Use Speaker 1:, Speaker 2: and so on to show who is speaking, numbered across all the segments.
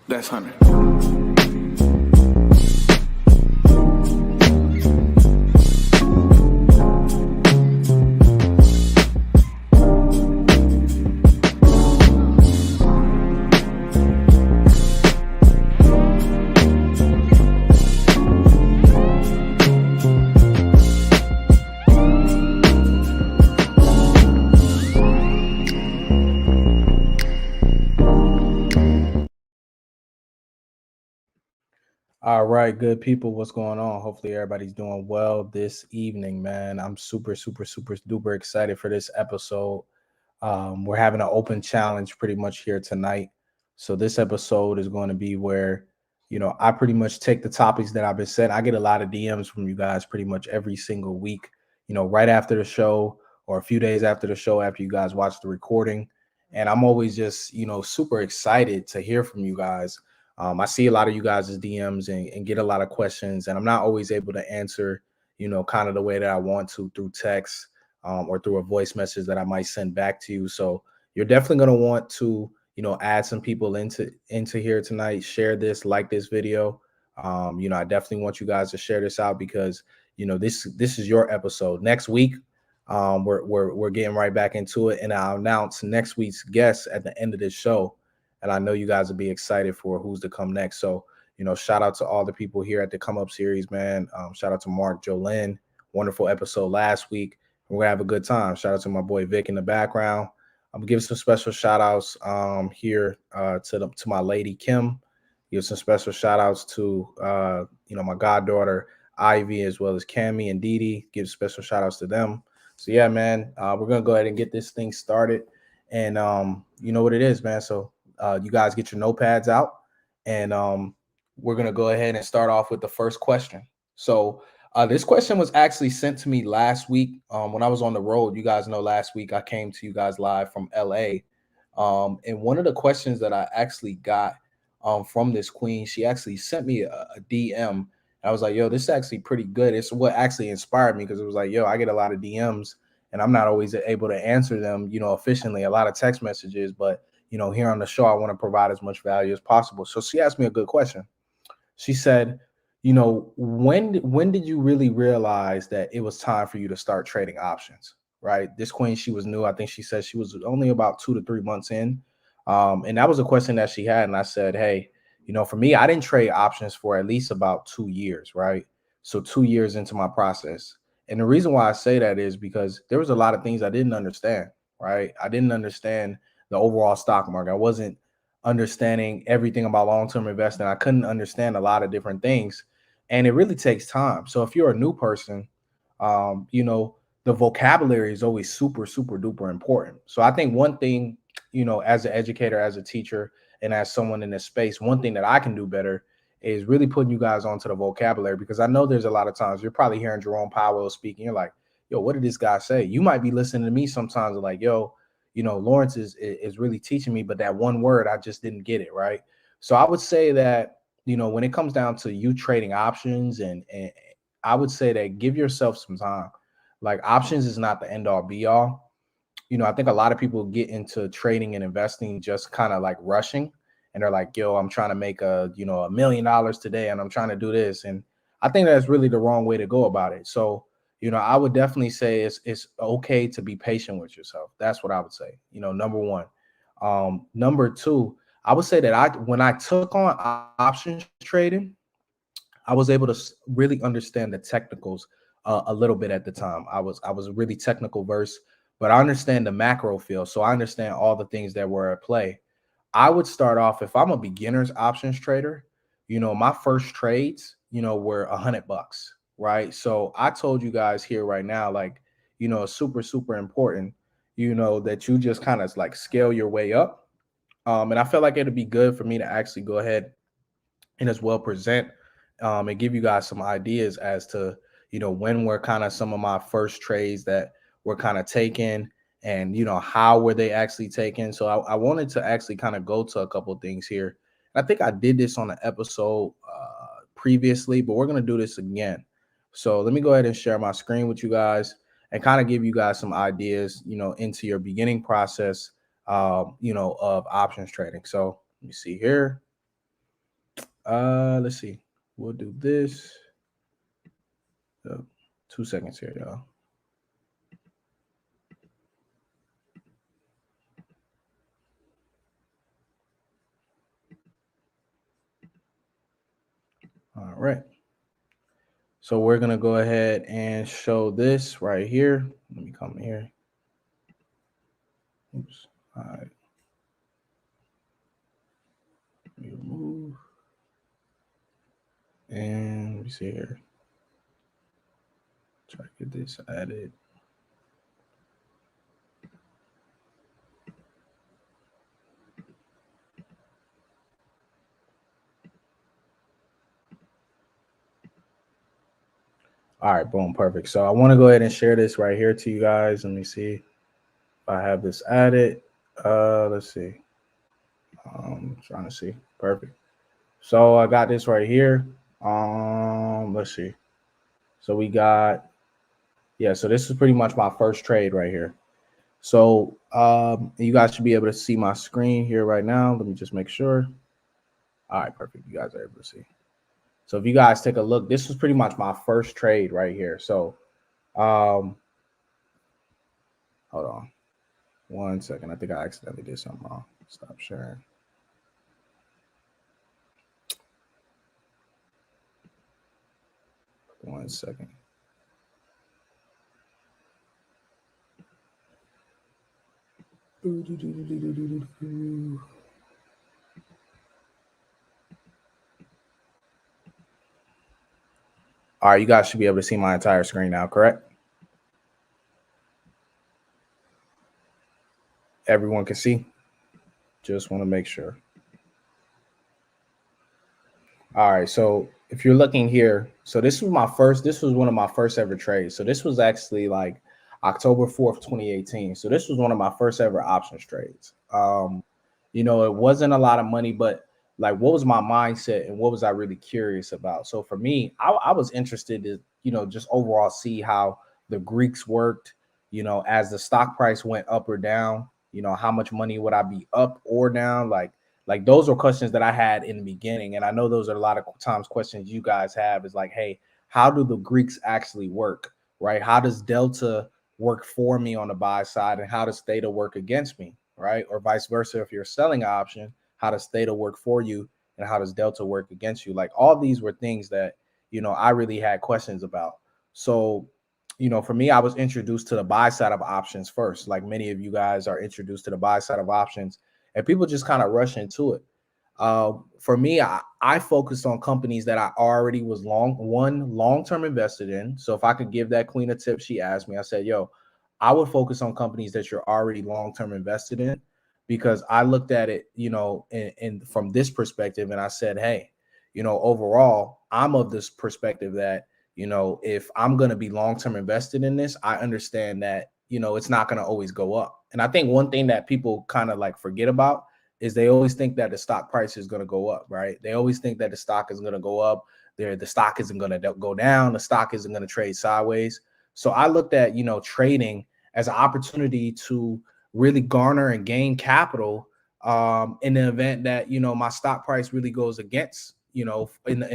Speaker 1: That's 100.
Speaker 2: All right, good people. What's going on? Hopefully, everybody's doing well this evening, man. I'm super duper excited for this episode. We're having an open challenge pretty much here tonight. So, this episode is going to be where, I pretty much take the topics that I've been said. I get a lot of DMs from you guys pretty much every single week, right after the show or a few days after the show, after you guys watch the recording. And I'm always just, super excited to hear from you guys. I see a lot of you guys' DMs and get a lot of questions, and I'm not always able to answer, kind of the way that I want to through text or through a voice message that I might send back to you. So you're definitely going to want to, add some people into here tonight. Share this, like this video. I definitely want you guys to share this out because, this is your episode. Next week, we're getting right back into it, and I'll announce next week's guest at the end of this show. And I know you guys will be excited for who's to come next. So, shout out to all the people here at the Come Up series, man. Shout out to Mark, Jolene. Wonderful episode last week. We're going to have a good time. Shout out to my boy Vic in the background. I'm going to give some special shout outs here to my lady Kim. Give some special shout outs to, my goddaughter Ivy, as well as Cammy and Dee Dee. Give special shout outs to them. So, yeah, man, we're going to go ahead and get this thing started. And you know what it is, man. So, you guys get your notepads out, and we're going to go ahead and start off with the first question. So this question was actually sent to me last week when I was on the road. You guys know last week I came to you guys live from LA. And one of the questions that I actually got from this queen, she actually sent me a DM. I was like, yo, this is actually pretty good. It's what actually inspired me because it was like, yo, I get a lot of DMs and I'm not always able to answer them, efficiently, a lot of text messages, but here on the show, I want to provide as much value as possible. So she asked me a good question. She said, when did you really realize that it was time for you to start trading options? Right. This queen, she was new. I think she said she was only about 2 to 3 months in. And that was a question that she had. And I said, hey, for me, I didn't trade options for at least about 2 years. Right. So 2 years into my process. And the reason why I say that is because there was a lot of things I didn't understand. Right. I didn't understand the overall stock market. I wasn't understanding everything about long-term investing. I couldn't understand a lot of different things, and it really takes time. So if you're a new person, the vocabulary is always super duper important. So I think one thing, as an educator, as a teacher, and as someone in this space, one thing that I can do better is really putting you guys onto the vocabulary, because I know there's a lot of times you're probably hearing Jerome Powell speaking. You're like, yo, what did this guy say? You might be listening to me sometimes like, yo, Lawrence is really teaching me, but that one word, I just didn't get it, right? So I would say that, when it comes down to you trading options, and I would say that give yourself some time. Like, options is not the end all be all. I think a lot of people get into trading and investing just kind of like rushing, and they're like, yo, I'm trying to make $1 million today, and I'm trying to do this. And I think that's really the wrong way to go about it. So, I would definitely say it's okay to be patient with yourself. That's what I would say, number one. Number two, I would say that when I took on options trading, I was able to really understand the technicals a little bit at the time. I was really technical versed, but I understand the macro field. So I understand all the things that were at play. I would start off, if I'm a beginner's options trader, my first trades, were $100, right? So I told you guys here right now, like, it's super important, that you just kind of like scale your way up. And I felt like it'd be good for me to actually go ahead and as well present and give you guys some ideas as to, when were kind of some of my first trades that were kind of taken, and, how were they actually taken. So I wanted to actually kind of go to a couple of things here. I think I did this on an episode previously, but we're going to do this again. So let me go ahead and share my screen with you guys and kind of give you guys some ideas, into your beginning process, of options trading. So let me see here. Let's see. We'll do this. 2 seconds here, y'all. All right. So we're going to go ahead and show this right here. Let me come here. Oops. All right. Let me remove. And let me see here. Try to get this added. All right, boom, perfect. So I want to go ahead and share this right here to you guys. Let me see if I have this added. Let's see. I'm trying to see. Perfect. So I got this right here. Let's see. So we got, yeah, so this is pretty much my first trade right here. So you guys should be able to see my screen here right now. Let me just make sure. All right, perfect. You guys are able to see. So if you guys take a look, this was pretty much my first trade right here. So hold on 1 second. I think I accidentally did something wrong. Stop sharing. One second. All right, you guys should be able to see my entire screen now, correct? Everyone can see? Just want to make sure. All right, so if you're looking here, so this was one of my first ever trades. So this was actually like October 4th, 2018. So this was one of my first ever options trades. It wasn't a lot of money, but like what was my mindset and what was I really curious about? So for me, I was interested to, just overall see how the Greeks worked, as the stock price went up or down, how much money would I be up or down? Like those were questions that I had in the beginning. And I know those are a lot of times questions you guys have is like, hey, how do the Greeks actually work? Right? How does Delta work for me on the buy side and how does theta work against me? Right? Or vice versa. If you're selling an option, how does theta work for you and how does Delta work against you? Like all these were things that, I really had questions about. So, for me, I was introduced to the buy side of options first. Like many of you guys are introduced to the buy side of options and people just kind of rush into it. For me, I focused on companies that I already was long-term invested in. So if I could give that queen a tip, she asked me, I said, yo, I would focus on companies that you're already long-term invested in because I looked at it, and from this perspective, and I said, hey, overall, I'm of this perspective that, if I'm going to be long-term invested in this, I understand that, it's not going to always go up. And I think one thing that people kind of like forget about is they always think that the stock price is going to go up, right? They always think that the stock is going to go up. The stock isn't going to go down. The stock isn't going to trade sideways. So I looked at, trading as an opportunity to really garner and gain capital in the event that, my stock price really goes against, in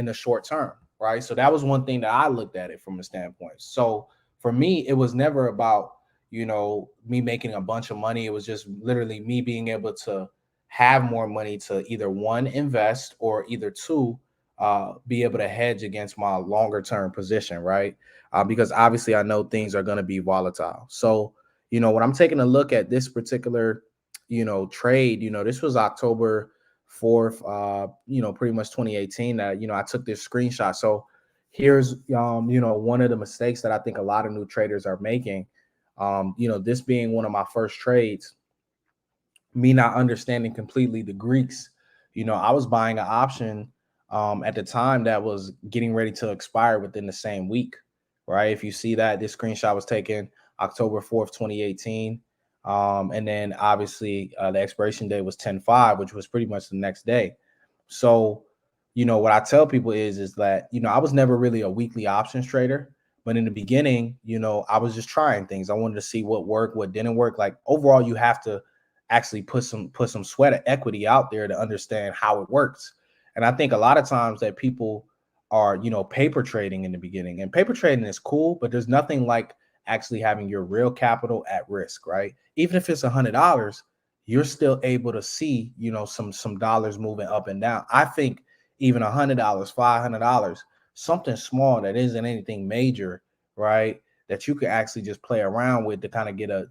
Speaker 2: the short term, right? So that was one thing that I looked at it from a standpoint. So for me, it was never about, me making a bunch of money. It was just literally me being able to have more money to either one, invest, or either two, be able to hedge against my longer term position, right? Because obviously I know things are going to be volatile. So, when I'm taking a look at this particular, trade, this was October 4th, pretty much 2018 that, I took this screenshot. So here's, one of the mistakes that I think a lot of new traders are making. This being one of my first trades, me not understanding completely the Greeks, I was buying an option at the time that was getting ready to expire within the same week, right? If you see that, this screenshot was taken October 4th, 2018. And then obviously the expiration date was 10/5, which was pretty much the next day. So, what I tell people is that, I was never really a weekly options trader. But in the beginning, I was just trying things. I wanted to see what worked, what didn't work. Like overall, you have to actually put some sweat of equity out there to understand how it works. And I think a lot of times that people are, paper trading in the beginning, and paper trading is cool, but there's nothing like actually having your real capital at risk, right? Even if it's $100, you're still able to see, some dollars moving up and down. I think even $100, $500, something small that isn't anything major, right? That you could actually just play around with to kind of get a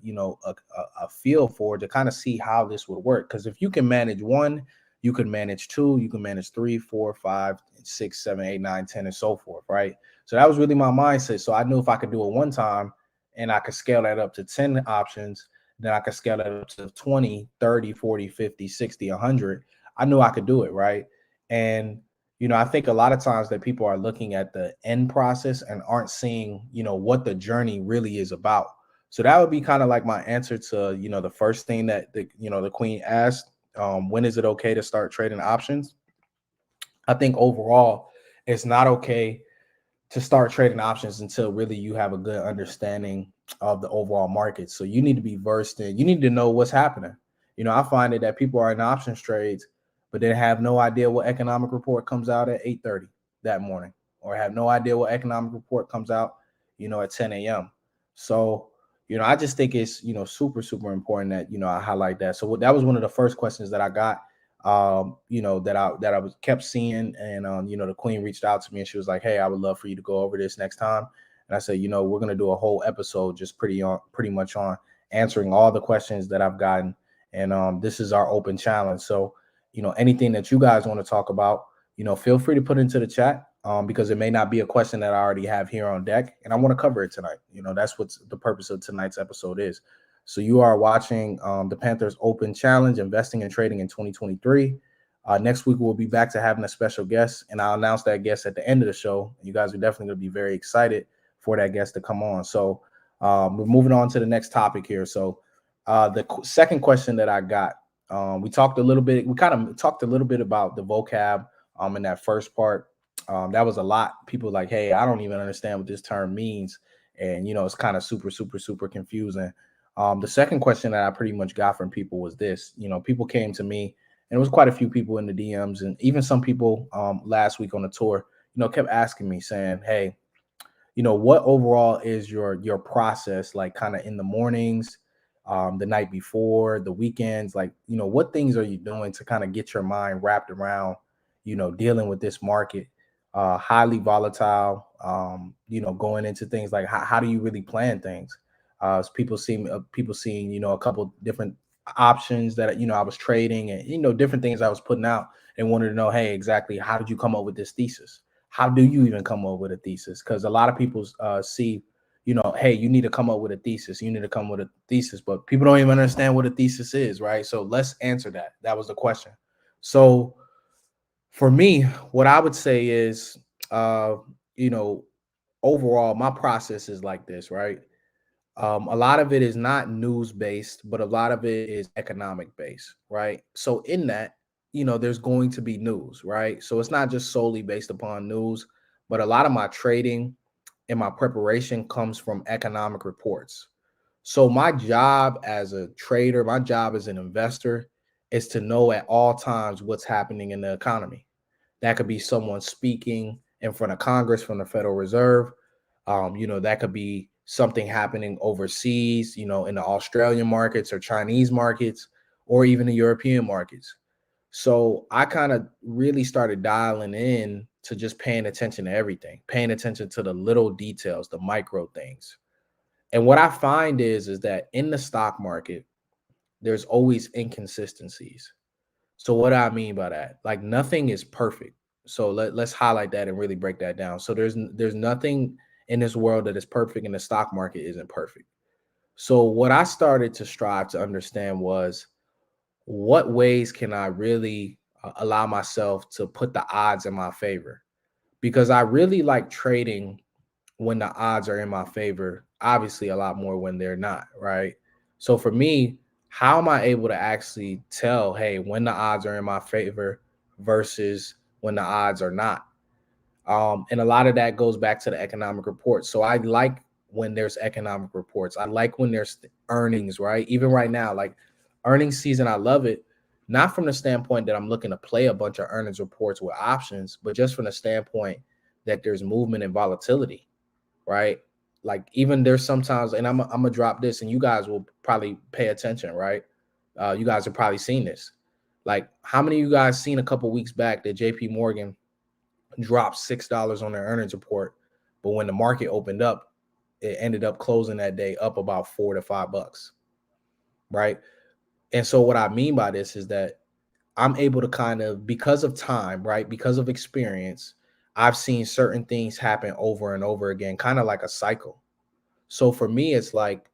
Speaker 2: feel for, to kind of see how this would work. Because if you can manage one, you can manage two, you can manage three, four, five, six, seven, eight, nine, 10, and so forth, right? So that was really my mindset. So I knew if I could do it one time and I could scale that up to 10 options, then I could scale that up to 20, 30, 40, 50, 60, 100. I knew I could do it, right? And I think a lot of times that people are looking at the end process and aren't seeing, what the journey really is about. So that would be kind of like my answer to, the first thing that the queen asked. When is it okay to start trading options? I think overall, it's not okay to start trading options until really you have a good understanding of the overall market. So you need to be versed in, you need to know what's happening. I find it that people are in options trades, but they have no idea what economic report comes out at 8:30 that morning, or have no idea what economic report comes out, at 10 a.m. So, I just think it's, super, super important that, I highlight that. So that was one of the first questions that I got, that I was kept seeing. And the queen reached out to me and she was like, hey, I would love for you to go over this next time. And I said, we're going to do a whole episode just pretty much on answering all the questions that I've gotten. And this is our open challenge. So, anything that you guys want to talk about, feel free to put into the chat, because it may not be a question that I already have here on deck, and I want to cover it tonight. That's what the purpose of tonight's episode is. So you are watching the Panthers Open Challenge, Investing and Trading in 2023. Next week, we'll be back to having a special guest, and I'll announce that guest at the end of the show. You guys are definitely going to be very excited for that guest to come on. So we're moving on to the next topic here. So the second question that I got, we kind of talked a little bit about the vocab in that first part. That was a lot. People like, hey, I don't even understand what this term means. And, it's kind of super, super, super confusing. The second question that I pretty much got from people was this. People came to me, and it was quite a few people in the DMs, and even some people last week on the tour, kept asking me, saying, hey, what overall is your process like, kind of in the mornings, the night before, the weekends, like, what things are you doing to kind of get your mind wrapped around, dealing with this market, highly volatile, going into things like how do you really plan things? People seeing, a couple different options that, I was trading, and, different things I was putting out, and wanted to know, hey, exactly how did you come up with this thesis? How do you even come up with a thesis? Because a lot of people see, hey, you need to come up with a thesis. You need to come with a thesis, but people don't even understand what a thesis is, right? So let's answer that. That was the question. So for me, what I would say is, uh, overall, my process is like this, right? A lot of it is not news based, but a lot of it is economic based, right? So in that, there's going to be news, right? So it's not just solely based upon news, but a lot of my trading and my preparation comes from economic reports. So my job as a trader, my job as an investor is to know at all times what's happening in the economy. That could be someone speaking in front of Congress from the Federal Reserve. That could be something happening overseas, in the Australian markets or Chinese markets, or even the European markets. So I kind of really started dialing in to just paying attention to everything, paying attention to the little details, the micro things. And what I find is that in the stock market, there's always inconsistencies. So what do I mean by that? Like, nothing is perfect. So let's highlight that and really break that down. So there's nothing in this world that is perfect, and the stock market isn't perfect. So what I started to strive to understand was, what ways can I really allow myself to put the odds in my favor? Because I really like trading when the odds are in my favor, obviously a lot more when they're not, right? So for me, how am I able to actually tell, hey, when the odds are in my favor versus when the odds are not? And a lot of that goes back to the economic reports. So I like when there's economic reports. I like when there's earnings, right? Even right now, like earnings season, I love it not from the standpoint that I'm looking to play a bunch of earnings reports with options, but just from the standpoint that there's movement and volatility, right? Like even there's sometimes, and I'm gonna drop this, and you guys will probably pay attention, right? You guys have probably seen this. Like, how many of you guys seen a couple weeks back that JP Morgan dropped $6 on their earnings report, but when the market opened up, it ended up closing that day up about $4 to $5, right? And so what I mean by this is that I'm able to kind of, because of time, right? Because of experience, I've seen certain things happen over and over again, kind of like a cycle. So for me, it's like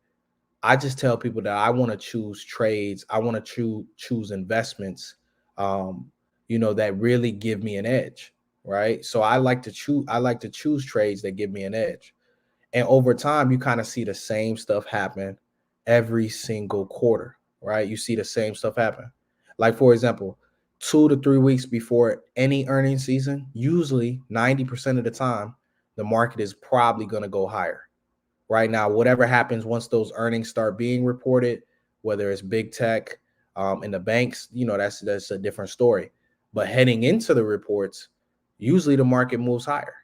Speaker 2: I just tell people that I want to choose trades, I want to choose investments, that really give me an edge, right? So I like to choose trades that give me an edge. And over time, you kind of see the same stuff happen every single quarter, right? You see the same stuff happen. Like, for example, 2 to 3 weeks before any earnings season, usually 90% of the time, the market is probably going to go higher. Right now, whatever happens once those earnings start being reported, whether it's big tech and the banks, that's a different story. But heading into the reports, usually the market moves higher.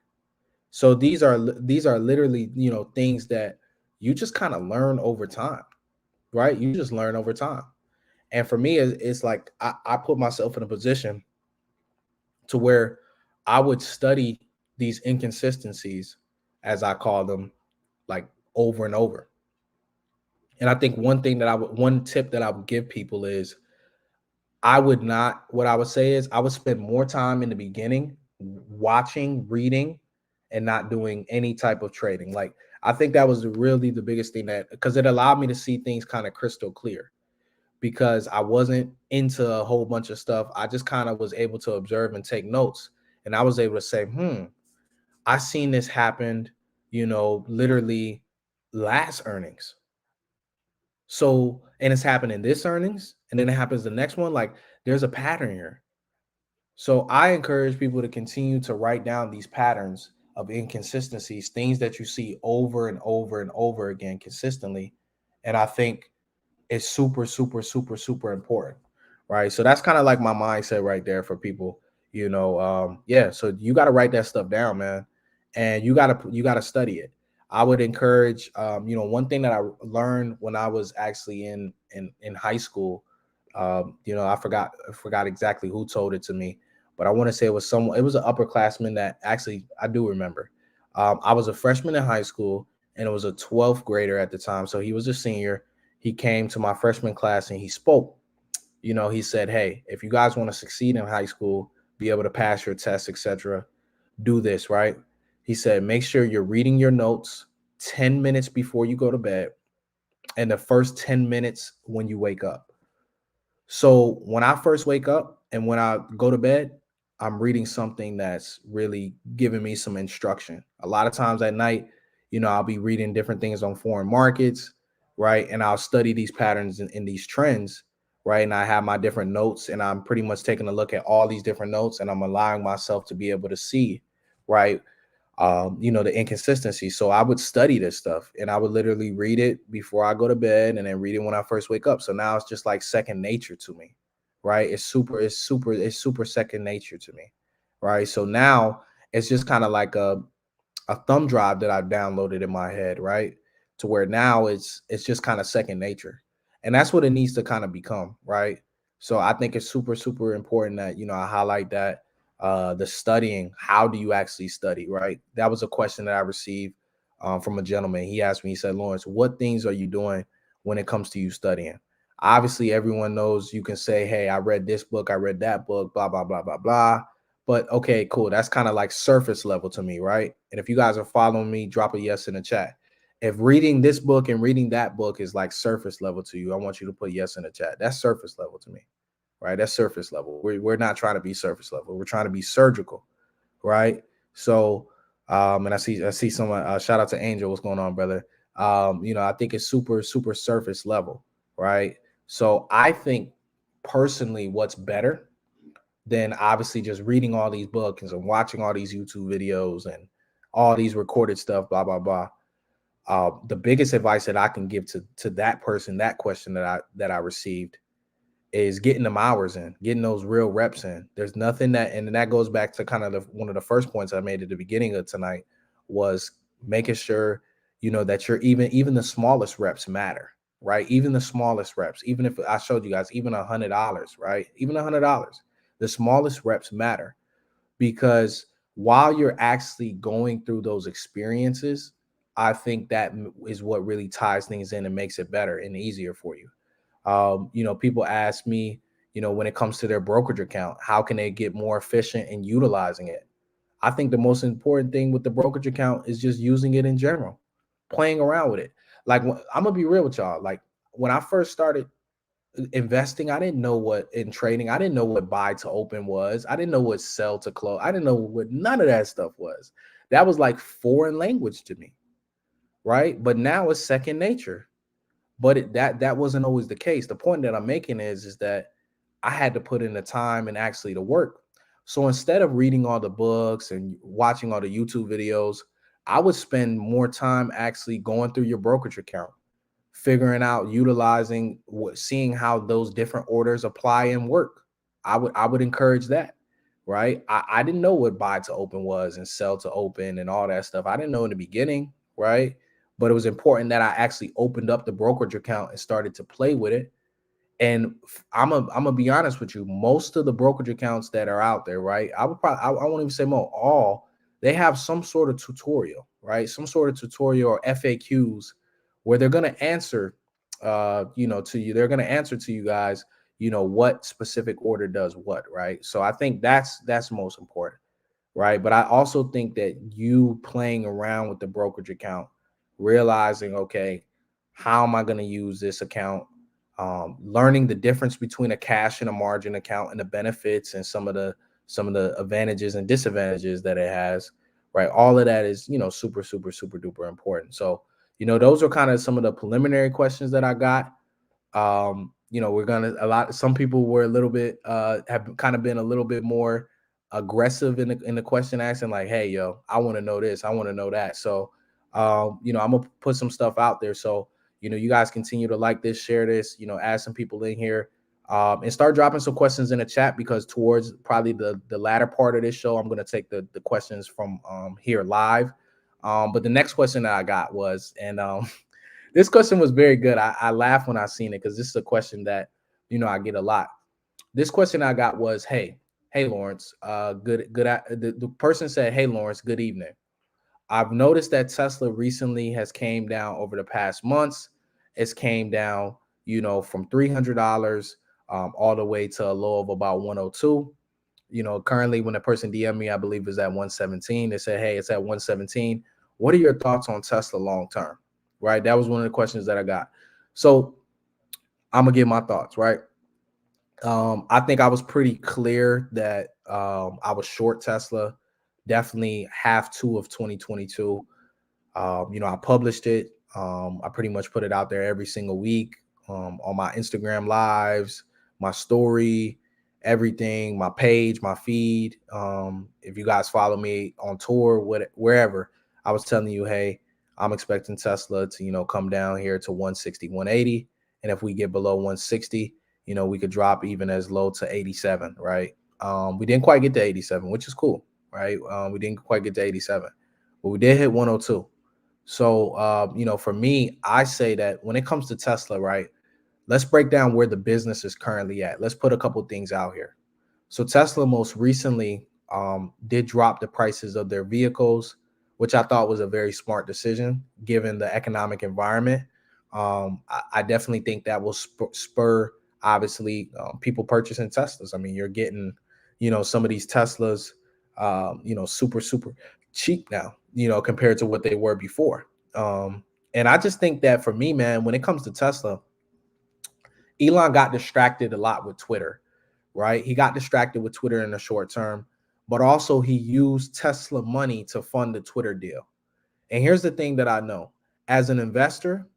Speaker 2: So these are literally, things that you just kind of learn over time, right? You just learn over time. And for me, it's like I put myself in a position to where I would study these inconsistencies, as I call them, like over and over. And I think one tip that I would give people is what I would say is I would spend more time in the beginning watching, reading, and not doing any type of trading. Like, I think that was really the biggest thing, that because it allowed me to see things kind of crystal clear, because I wasn't into a whole bunch of stuff. I just kind of was able to observe and take notes. And I was able to say, I seen this happen, literally last earnings. So, and it's happening this earnings, and then it happens the next one. Like, there's a pattern here. So I encourage people to continue to write down these patterns of inconsistencies, things that you see over and over and over again consistently. And I think it's super, super, super, super important, right? So that's kind of like my mindset right there for people, yeah. So you got to write that stuff down, man, and you gotta study it. I would encourage, one thing that I learned when I was actually in high school, I forgot exactly who told it to me, but I want to say it was someone. It was an upperclassman that actually I do remember. I was a freshman in high school, and it was a 12th grader at the time, so he was a senior. He came to my freshman class and he spoke. He said, "Hey, if you guys want to succeed in high school, be able to pass your tests, etc., do this, right?" He said, "Make sure you're reading your notes 10 minutes before you go to bed and the first 10 minutes when you wake up." So when I first wake up and when I go to bed, I'm reading something that's really giving me some instruction. A lot of times at night, I'll be reading different things on foreign markets, right? And I'll study these patterns and these trends, right? And I have my different notes, and I'm pretty much taking a look at all these different notes, and I'm allowing myself to be able to see, right? The inconsistency. So I would study this stuff, and I would literally read it before I go to bed and then read it when I first wake up. So now it's just like second nature to me, right? It's super second nature to me, right? So now it's just kind of like a thumb drive that I've downloaded in my head, right? To where now it's just kind of second nature. And that's what it needs to kind of become, right? So I think it's super, super important that, I highlight that the studying. How do you actually study, right? That was a question that I received from a gentleman. He asked me, he said, "Lawrence, what things are you doing when it comes to you studying?" Obviously, everyone knows you can say, "Hey, I read this book, I read that book, blah, blah, blah, blah, blah." But okay, cool. That's kind of like surface level to me, right? And if you guys are following me, drop a yes in the chat. If reading this book and reading that book is like surface level to you, I want you to put yes in the chat. That's surface level to me, right? That's surface level. We're not trying to be surface level. We're trying to be surgical, right? So, and I see someone. Shout out to Angel. What's going on, brother? I think it's super, super surface level, right? So I think personally, what's better than obviously just reading all these books and watching all these YouTube videos and all these recorded stuff, blah blah blah. The biggest advice that I can give to that person, that question that I received, is getting them hours in, getting those real reps in. There's nothing that, and that goes back to kind of one of the first points I made at the beginning of tonight was making sure, that you're even the smallest reps matter, right? Even the smallest reps, even if I showed you guys, even $100, right? Even $100, the smallest reps matter because while you're actually going through those experiences, I think that is what really ties things in and makes it better and easier for you. People ask me, when it comes to their brokerage account, how can they get more efficient in utilizing it? I think the most important thing with the brokerage account is just using it in general, playing around with it. Like, I'm gonna be real with y'all. Like, when I first started investing, I didn't know what in trading, I didn't know what buy to open was. I didn't know what sell to close. I didn't know what none of that stuff was. That was like foreign language to me, right? But now it's second nature. But that wasn't always the case. The point that I'm making is that I had to put in the time and actually the work. So instead of reading all the books and watching all the YouTube videos, I would spend more time actually going through your brokerage account, figuring out, utilizing, seeing how those different orders apply and work. I would encourage that, right? I didn't know what buy to open was and sell to open and all that stuff. I didn't know in the beginning, right? But it was important that I actually opened up the brokerage account and started to play with it. And I'm gonna be honest with you. Most of the brokerage accounts that are out there, right? I won't even say more. All they have some sort of tutorial, right? Some sort of tutorial or FAQs where they're gonna answer, to you. They're gonna answer to you guys, what specific order does what, right? So I think that's most important, right? But I also think that you playing around with the brokerage account, realizing, okay, how am I going to use this account? Learning the difference between a cash and a margin account and the benefits and some of the advantages and disadvantages that it has, right? All of that is, super, super, super duper important. So, those are kind of some of the preliminary questions that I got. We're gonna some people were a little bit have kind of been a little bit more aggressive in the question asking, like, hey, yo, I want to know this, I want to know that. So I'm gonna put some stuff out there. So, you guys continue to like this, share this, add some people in here, and start dropping some questions in the chat, because towards probably the latter part of this show, I'm gonna take the questions from here live. But the next question that I got was, and this question was very good. I laughed when I seen it because this is a question that I get a lot. This question I got was, hey Lawrence, the person said, hey Lawrence, good evening. I've noticed that Tesla recently has came down over the past months. It's came down, from $300 all the way to a low of about 102. Currently when a person DM me, I believe is at 117. They said, hey, it's at 117. What are your thoughts on Tesla long term? Right. That was one of the questions that I got. So I'm gonna give my thoughts, right? I think I was pretty clear that I was short Tesla, definitely half two of 2022. I published it. I pretty much put it out there every single week on my Instagram lives, my story, everything, my page, my feed. If you guys follow me on tour, wherever, I was telling you, hey, I'm expecting Tesla to, come down here to 160, 180. And if we get below 160, we could drop even as low to 87, right? We didn't quite get to 87, which is cool, right? We didn't quite get to 87, but we did hit 102. So, for me, I say that when it comes to Tesla, right, let's break down where the business is currently at. Let's put a couple things out here. So Tesla most recently did drop the prices of their vehicles, which I thought was a very smart decision given the economic environment. I definitely think that will spur, obviously, people purchasing Teslas. I mean, you're getting, some of these Teslas, super, super cheap now, compared to what they were before. And I just think that for me, man, when it comes to Tesla, Elon got distracted a lot with Twitter, right? He got distracted with Twitter in the short term, but also he used Tesla money to fund the Twitter deal. And here's the thing that I know as an investor,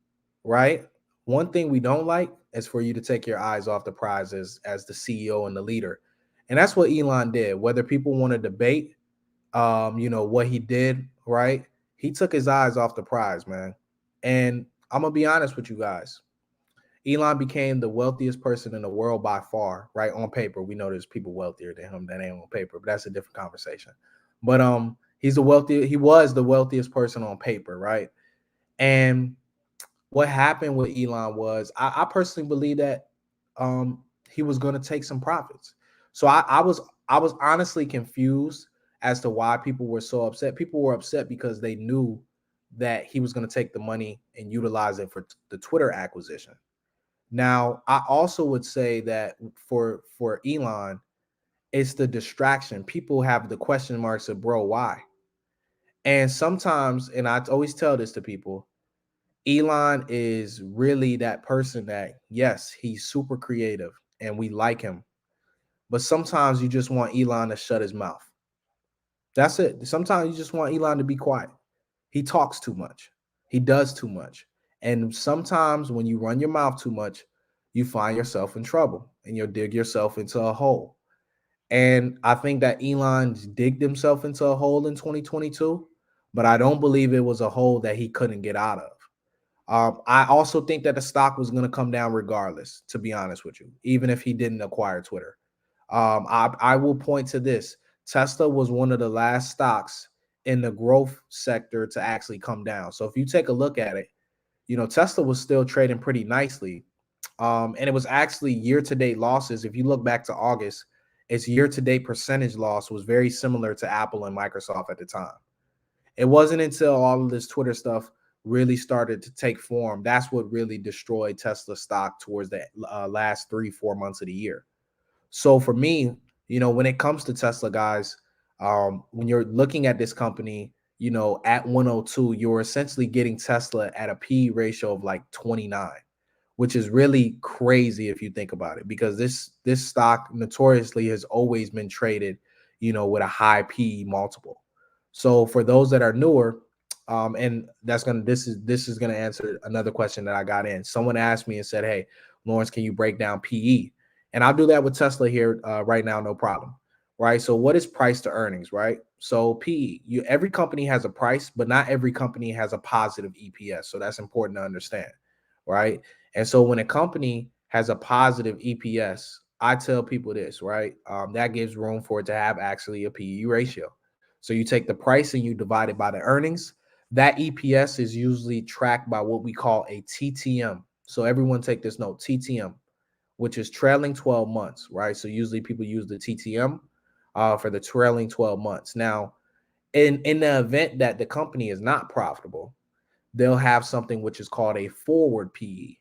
Speaker 2: right? One thing we don't like is for you to take your eyes off the prize as the CEO and the leader. And that's what Elon did. Whether people want to debate, what he did, right? He took his eyes off the prize, man. And I'm going to be honest with you guys. Elon became the wealthiest person in the world by far, right? On paper, we know there's people wealthier than him that ain't on paper, but that's a different conversation. But he was the wealthiest person on paper, right? And what happened with Elon was I personally believe that he was going to take some profits. So I was honestly confused as to why people were so upset. People were upset because they knew that he was going to take the money and utilize it for the Twitter acquisition. Now, I also would say that for Elon, it's the distraction. People have the question marks of, bro, why? And sometimes, and I always tell this to people, Elon is really that person that, yes, he's super creative and we like him, but sometimes you just want Elon to shut his mouth. That's it. Sometimes you just want Elon to be quiet. He talks too much. He does too much. And sometimes when you run your mouth too much, you find yourself in trouble and you'll dig yourself into a hole. And I think that Elon digged himself into a hole in 2022, but I don't believe it was a hole that he couldn't get out of. I also think that the stock was going to come down regardless, to be honest with you, even if he didn't acquire Twitter. I will point to this. Tesla was one of the last stocks in the growth sector to actually come down. So if you take a look at it, Tesla was still trading pretty nicely. And it was actually year-to-date losses. If you look back to August, its year-to-date percentage loss was very similar to Apple and Microsoft at the time. It wasn't until all of this Twitter stuff really started to take form. That's what really destroyed Tesla stock towards the last 3-4 months of the year. So for me, when it comes to Tesla, guys, when you're looking at this company, at 102, you're essentially getting Tesla at a P ratio of like 29, which is really crazy if you think about it, because this stock notoriously has always been traded, with a high P multiple. So for those that are newer, and this is gonna answer another question that I got in. Someone asked me and said, "Hey, Lawrence, can you break down PE?" And I'll do that with Tesla here right now, no problem. Right. So what is price to earnings, right? So PE, every company has a price, but not every company has a positive EPS. So that's important to understand, right? And so when a company has a positive EPS, I tell people this, right? That gives room for it to have actually a PE ratio. So you take the price and you divide it by the earnings. That EPS is usually tracked by what we call a TTM. So everyone take this note, TTM, which is trailing 12 months, right? So usually people use the TTM for the trailing 12 months. Now, in the event that the company is not profitable, they'll have something which is called a forward PE.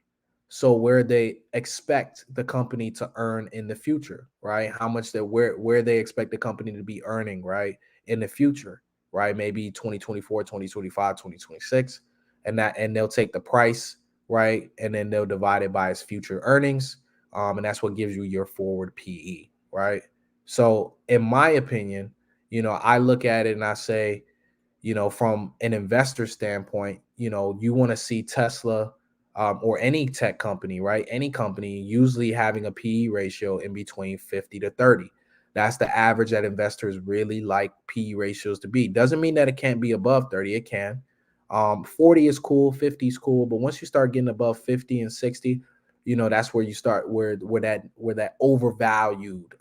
Speaker 2: So where they expect the company to earn in the future, right? How much where they expect the company to be earning, right? In the future, right? Maybe 2024, 2025, 2026. And they'll take the price, right? And then they'll divide it by its future earnings. And that's what gives you your forward PE, right? So in my opinion, I look at it and I say, from an investor standpoint, you want to see Tesla or any tech company, right? Any company usually having a PE ratio in between 50 to 30. That's the average that investors really like PE ratios to be. Doesn't mean that it can't be above 30. It can. 40 is cool, 50 is cool, but once you start getting above 50 and 60, that's where you start where that overvalued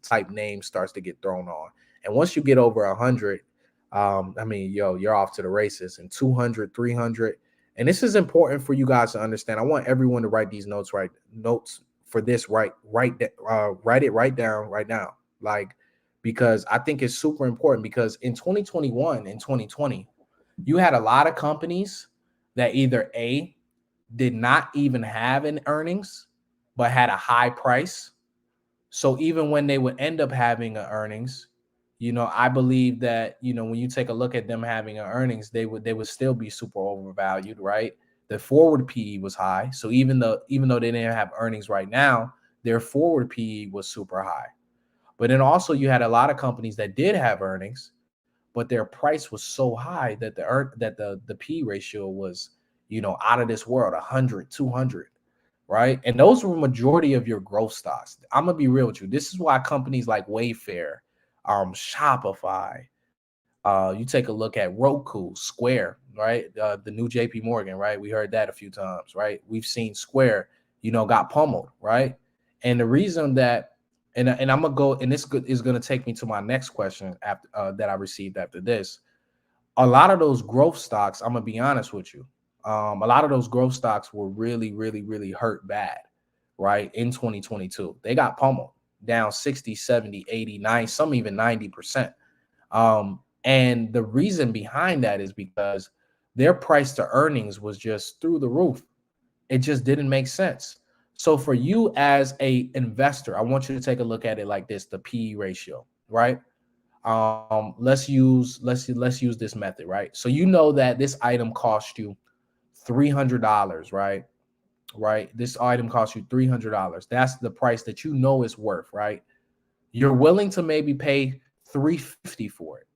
Speaker 2: type name starts to get thrown on. And once you get over 100, you're off to the races. And 200, 300. And this is important for you guys to understand. I want everyone to write these notes for this, write it right down right now. Like, because I think it's super important, because in 2021 and 2020, you had a lot of companies that either did not even have an earnings, but had a high price. So even when they would end up having an earnings, I believe that, when you take a look at them having an earnings, they would still be super overvalued, right? The forward PE was high. So even though they didn't have earnings right now, their forward PE was super high. But then also you had a lot of companies that did have earnings, but their price was so high that the P ratio was, out of this world, 100, 200. Right. And those were majority of your growth stocks. I'm gonna be real with you. This is why companies like Wayfair, Shopify, you take a look at Roku, Square, right? The new JP Morgan, right? We heard that a few times, right? We've seen Square got pummeled, right? And the reason that, and I'm gonna go, and this is gonna take me to my next question after that I received after this. A lot of those growth stocks, I'm gonna be honest with you, a lot of those growth stocks were really, really, really hurt bad, right? In 2022, they got pummeled down 60, 70, 80, 90, some even 90%. And the reason behind that is because their price to earnings was just through the roof. It just didn't make sense. So for you as a investor, I want you to take a look at it like this: the PE ratio, right? Let's use this method, right? So you know that this item cost you $300, right? Right. This item costs you $300. That's the price that you know it's worth, right? You're willing to maybe pay $350 for it,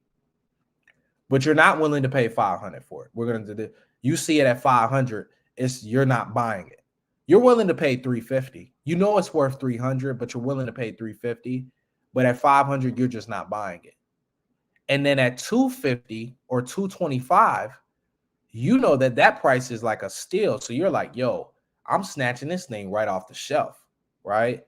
Speaker 2: but you're not willing to pay $500 for it. We're gonna do this. You see it at $500, you're not buying it. You're willing to pay $350. You know it's worth $300, but you're willing to pay $350. But at $500, you're just not buying it. And then at $250 or $225, you know that price is like a steal. So you're like, yo, I'm snatching this thing right off the shelf, right?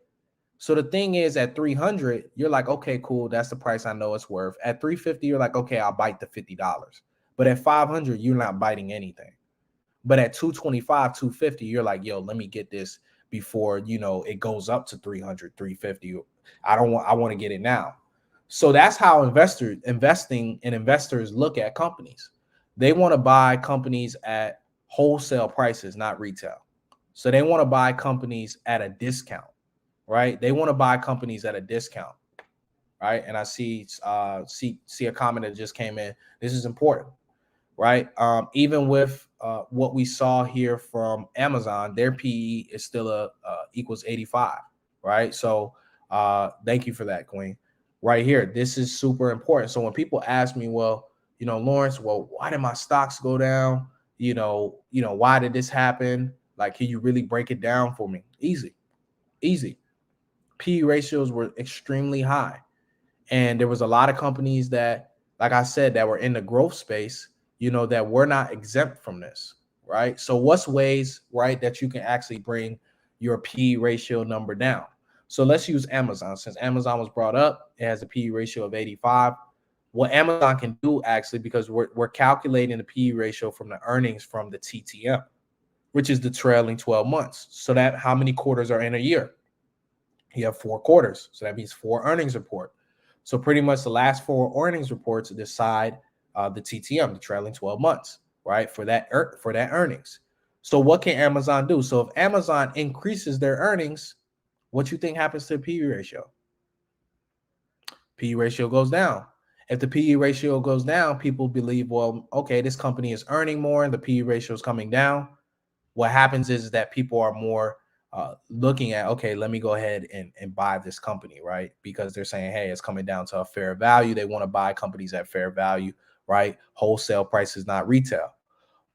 Speaker 2: So the thing is, at $300, you're like, okay, cool. That's the price I know it's worth. At $350, you're like, okay, I'll bite the $50. But at $500, you're not biting anything. But at $225, $250, you're like, yo, let me get this before, it goes up to $300, $350. I want to get it now. So that's how investors look at companies. They want to buy companies at wholesale prices, not retail. So they want to buy companies at a discount, right? They want to buy companies at a discount, right? And I see a comment that just came in. This is important, right? Even with what we saw here from Amazon, their PE is still equals 85, right? So thank you for that, Queen. Right here, this is super important. So when people ask me, well, Lawrence, well, why did my stocks go down? Why did this happen? Like, can you really break it down for me? Easy. PE ratios were extremely high. And there was a lot of companies that, like I said, that were in the growth space, that were not exempt from this, right? So what's ways, right, that you can actually bring your PE ratio number down? So let's use Amazon. Since Amazon was brought up, it has a PE ratio of 85. What Amazon can do, actually, because we're calculating the PE ratio from the earnings from the TTM, which is the trailing 12 months. So that how many quarters are in a year? You have 4 quarters. So that means 4 earnings report. So pretty much the last 4 earnings reports decide the TTM, the trailing 12 months, right? For that earnings. So what can Amazon do? So if Amazon increases their earnings, what you think happens to the PE ratio? PE ratio goes down. If the PE ratio goes down, people believe, well, okay, this company is earning more and the PE ratio is coming down. What happens is that people are more looking at, okay, let me go ahead and buy this company, right? Because they're saying, hey, it's coming down to a fair value. They want to buy companies at fair value, right? Wholesale prices, not retail.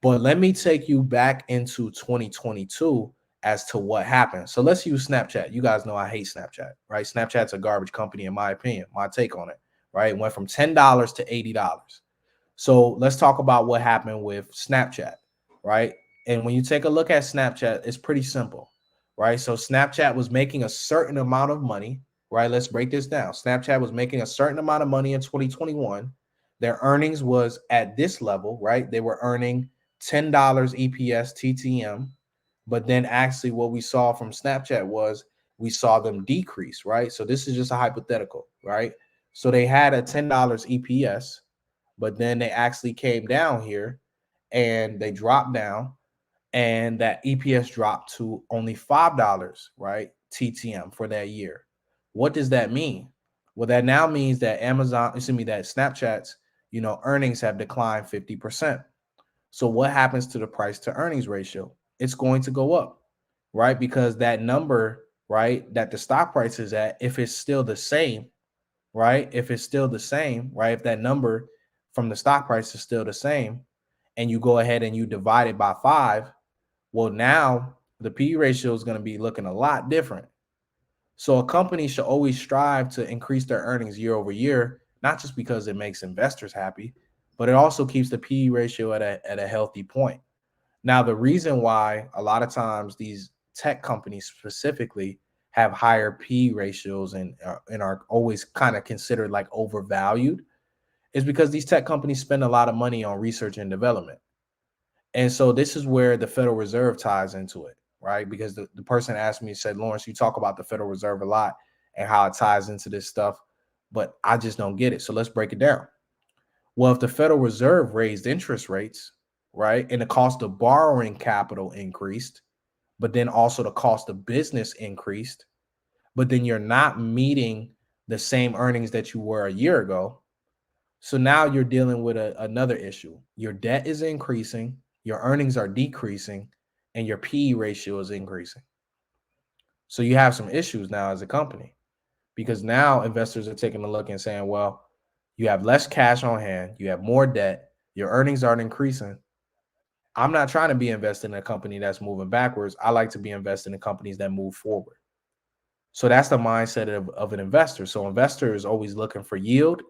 Speaker 2: But let me take you back into 2022 as to what happened. So let's use Snapchat. You guys know I hate Snapchat, right? Snapchat's a garbage company, in my opinion, my take on it, right? It went from $10 to $80. So let's talk about what happened with Snapchat, right? And when you take a look at Snapchat, it's pretty simple, right? So Snapchat was making a certain amount of money, right? Let's break this down. Snapchat was making a certain amount of money in 2021. Their earnings was at this level, right? They were earning $10 EPS TTM. But then actually what we saw from Snapchat was we saw them decrease, right? So this is just a hypothetical, right? So they had a $10 EPS, but then they actually came down here and they dropped down, and that EPS dropped to only $5, right? TTM for that year. What does that mean? Well, that now means that that Snapchat's, earnings have declined 50%. So what happens to the price to earnings ratio? It's going to go up, right? Because that number, right, that the stock price is at, if it's still the same, right? If it's still the same, right? If that number from the stock price is still the same, and you go ahead and you divide it by 5, well, now the PE ratio is going to be looking a lot different. So a company should always strive to increase their earnings year over year, not just because it makes investors happy, but it also keeps the PE ratio at a healthy point. Now, the reason why a lot of times these tech companies specifically have higher P ratios and are always kind of considered like overvalued is because these tech companies spend a lot of money on research and development. And so this is where the Federal Reserve ties into it, right? Because the person asked me, said, Lawrence, you talk about the Federal Reserve a lot and how it ties into this stuff, but I just don't get it. So let's break it down. Well, if the Federal Reserve raised interest rates, right, and the cost of borrowing capital increased, but then also the cost of business increased, but then you're not meeting the same earnings that you were a year ago. So now you're dealing with another issue. Your debt is increasing, your earnings are decreasing, and your PE ratio is increasing. So you have some issues now as a company because now investors are taking a look and saying, well, you have less cash on hand, you have more debt, your earnings aren't increasing. I'm not trying to be invested in a company that's moving backwards. I like to be invested in companies that move forward. So that's the mindset of an investor. So investor is always looking for yield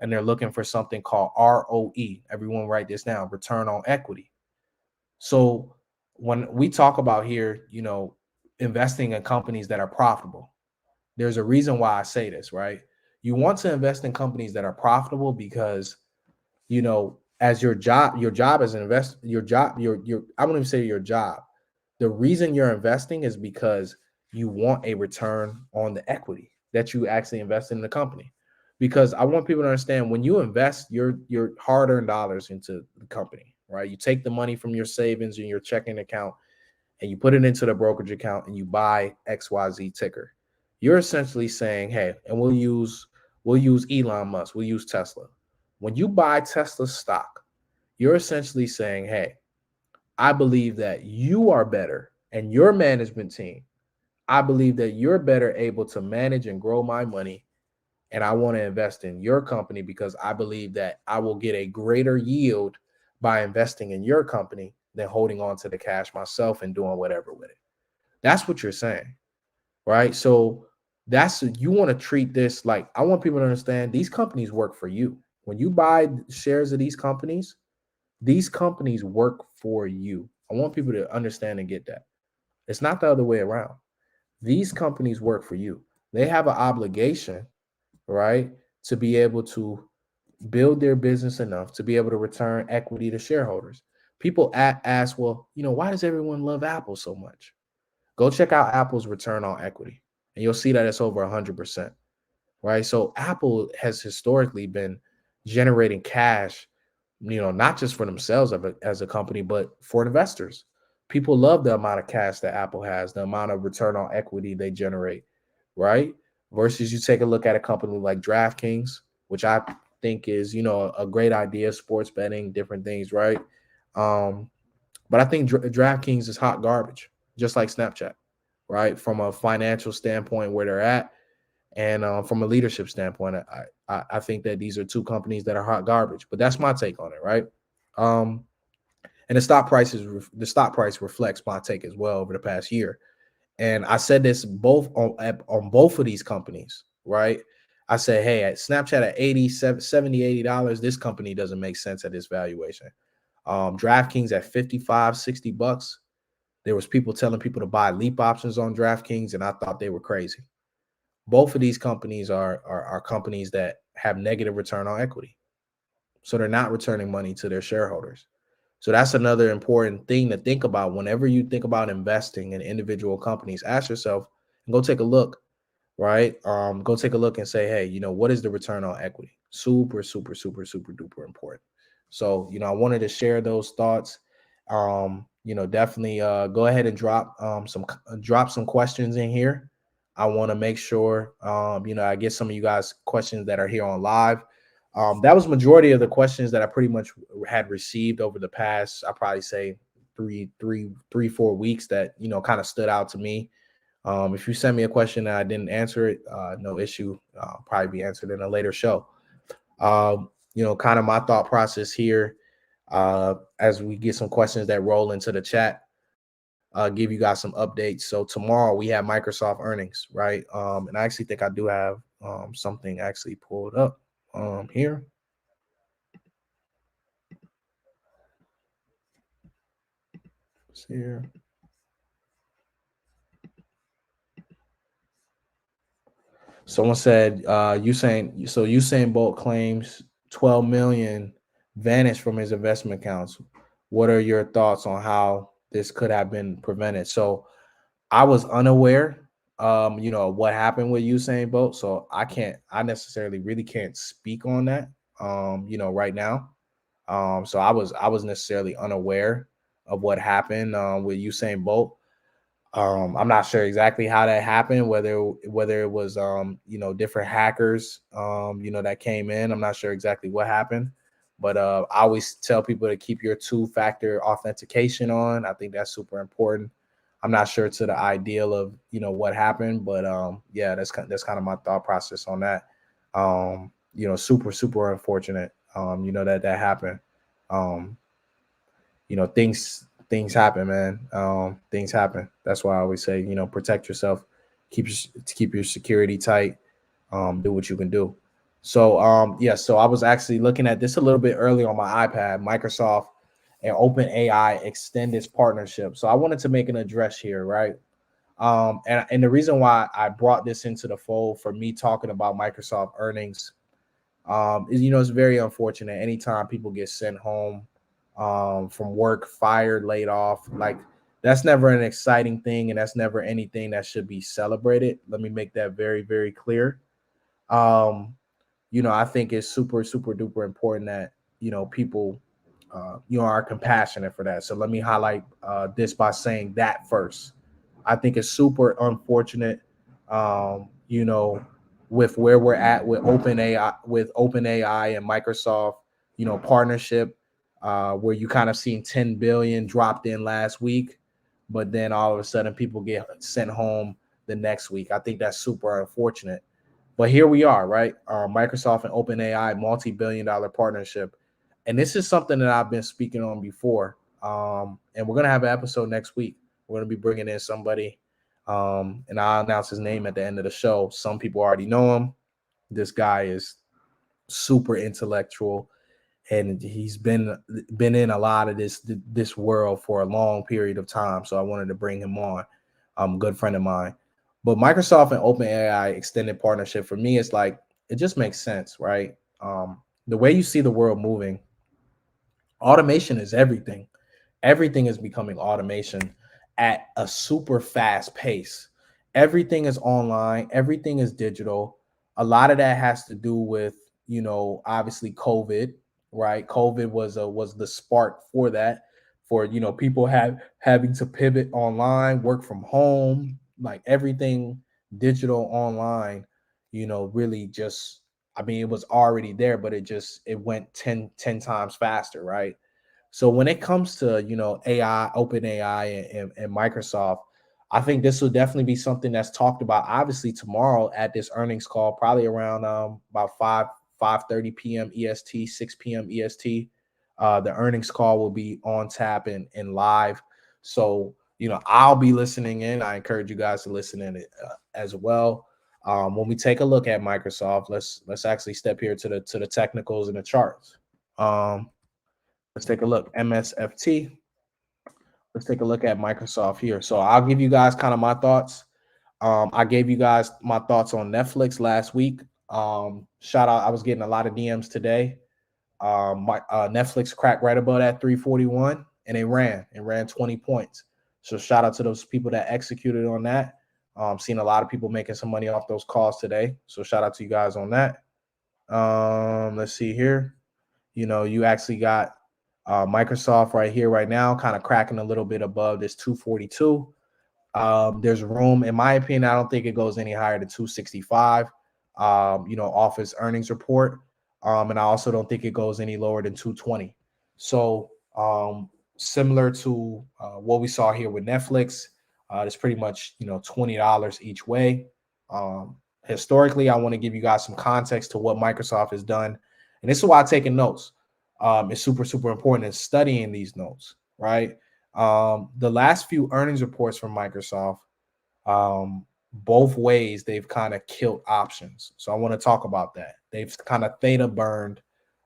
Speaker 2: and they're looking for something called ROE. Everyone write this down, return on equity. So when we talk about here, investing in companies that are profitable, there's a reason why I say this, right? You want to invest in companies that are profitable because as your job as an investor, your I wouldn't even say your job. The reason you're investing is because you want a return on the equity that you actually invest in the company. Because I want people to understand when you invest your hard-earned dollars into the company, right? You take the money from your savings and your checking account and you put it into the brokerage account and you buy XYZ ticker. You're essentially saying, hey, and we'll use Elon Musk, we'll use Tesla. When you buy Tesla stock, you're essentially saying, hey, I believe that you are better and your management team, I believe that you're better able to manage and grow my money. And I want to invest in your company because I believe that I will get a greater yield by investing in your company than holding on to the cash myself and doing whatever with it. That's what you're saying, right? So you want to treat this like I want people to understand these companies work for you. When you buy shares of these companies work for you. I want people to understand and get that. It's not the other way around. These companies work for you. They have an obligation, right, to be able to build their business enough to be able to return equity to shareholders. People ask, well, why does everyone love Apple so much? Go check out Apple's return on equity, and you'll see that it's over 100%, right? So Apple has historically been generating cash, not just for themselves as a company, but for investors. People love the amount of cash that Apple has, the amount of return on equity they generate, right? Versus you take a look at a company like DraftKings, which I think is, a great idea, sports betting, different things, right? But I think DraftKings is hot garbage, just like Snapchat, right? From a financial standpoint, where they're at, and from a leadership standpoint, I think that these are two companies that are hot garbage. But that's my take on it, right? And the stock price reflects my take as well over the past year. And I said this both on both of these companies, right? I said, hey, at Snapchat at 80, 70, $80, this company doesn't make sense at this valuation. DraftKings at 55, $60. There was people telling people to buy leap options on DraftKings, and I thought they were crazy. Both of these companies are companies that have negative return on equity. So they're not returning money to their shareholders. So that's another important thing to think about whenever you think about investing in individual companies. Ask yourself and go take a look, right? Go take a look and say, hey, what is the return on equity? Super, super, super, super duper important. So, I wanted to share those thoughts. Definitely go ahead and drop some questions in here. I want to make sure I get some of you guys questions that are here on live. That was majority of the questions that I pretty much had received over the past, I probably say 4 weeks that kind of stood out to me. If you send me a question and I didn't answer it, no issue. Probably be answered in a later show. Kind of my thought process here as we get some questions that roll into the chat. Give you guys some updates. So tomorrow we have Microsoft earnings, right? And I actually think I do have something actually pulled up here. Here. Someone said Usain Bolt claims 12 million vanished from his investment accounts. What are your thoughts on how this could have been prevented? So I was unaware, what happened with Usain Bolt. So I necessarily really can't speak on that, right now. So I was necessarily unaware of what happened with Usain Bolt. I'm not sure exactly how that happened, whether it was different hackers that came in. I'm not sure exactly what happened, but I always tell people to keep your two-factor authentication on. I think that's super important. I'm not sure to the ideal of what happened, but yeah, that's kind of my thought process on that. Super super unfortunate. That happened. Um, things happen, man. Things happen. That's why I always say, protect yourself, keep your security tight, do what you can do. So yeah, so I was actually looking at this a little bit earlier on my iPad. Microsoft and OpenAI extend its partnership. So I wanted to make an address here, right? And the reason why I brought this into the fold for me talking about Microsoft earnings is, it's very unfortunate anytime people get sent home from work, fired, laid off. Like, that's never an exciting thing, and that's never anything that should be celebrated. Let me make that very very clear. um I think it's super super duper important that people are compassionate for that. So let me highlight this by saying that first. I think it's super unfortunate, with where we're at with OpenAI and Microsoft, partnership, where you kind of seen 10 billion dropped in last week, but then all of a sudden people get sent home the next week. I think that's super unfortunate. But here we are, right? Microsoft and OpenAI multi-billion-dollar partnership, and this is something that I've been speaking on before. And we're gonna have an episode next week. We're gonna be bringing in somebody, and I'll announce his name at the end of the show. Some people already know him. This guy is super intellectual, and he's been in a lot of this world for a long period of time. So I wanted to bring him on. Good friend of mine. But Microsoft and OpenAI extended partnership, for me, it's like, it just makes sense, right? The way you see the world moving, automation is everything. Everything is becoming automation at a super fast pace. Everything is online, everything is digital. A lot of that has to do with, obviously COVID, right? COVID was the spark for that, for people having to pivot online, work from home, like everything digital online, really just, I mean, it was already there, but it went ten times faster, right? So when it comes to AI, OpenAI, and Microsoft, I think this will definitely be something that's talked about. Obviously tomorrow at this earnings call, probably around about 5:30 p.m. EST, 6 p.m. EST. The earnings call will be on tap and live. So I'll be listening in. I encourage you guys to listen in as well. When we take a look at Microsoft, let's actually step here to the technicals and the charts. Um, Let's take a look. MSFT. Let's take a look at Microsoft here. So I'll give you guys kind of my thoughts. I gave you guys my thoughts on Netflix last week. Shout out, I was getting a lot of DMs today. My Netflix cracked right above that 341, and it ran 20 points. So shout out to those people that executed on that. Seen a lot of people making some money off those calls today. So shout out to you guys on that. Let's see here. You actually got Microsoft right here, right now, kind of cracking a little bit above this 242. There's room, in my opinion. I don't think it goes any higher than 265. Off its earnings report, and I also don't think it goes any lower than 220. So similar to what we saw here with Netflix, it's pretty much $20 each way. Historically, I want to give you guys some context to what Microsoft has done, and this is why I'm taking notes. It's super super important in studying these notes, right? The last few earnings reports from Microsoft, both ways they've kind of killed options. So I want to talk about that. They've kind of theta burned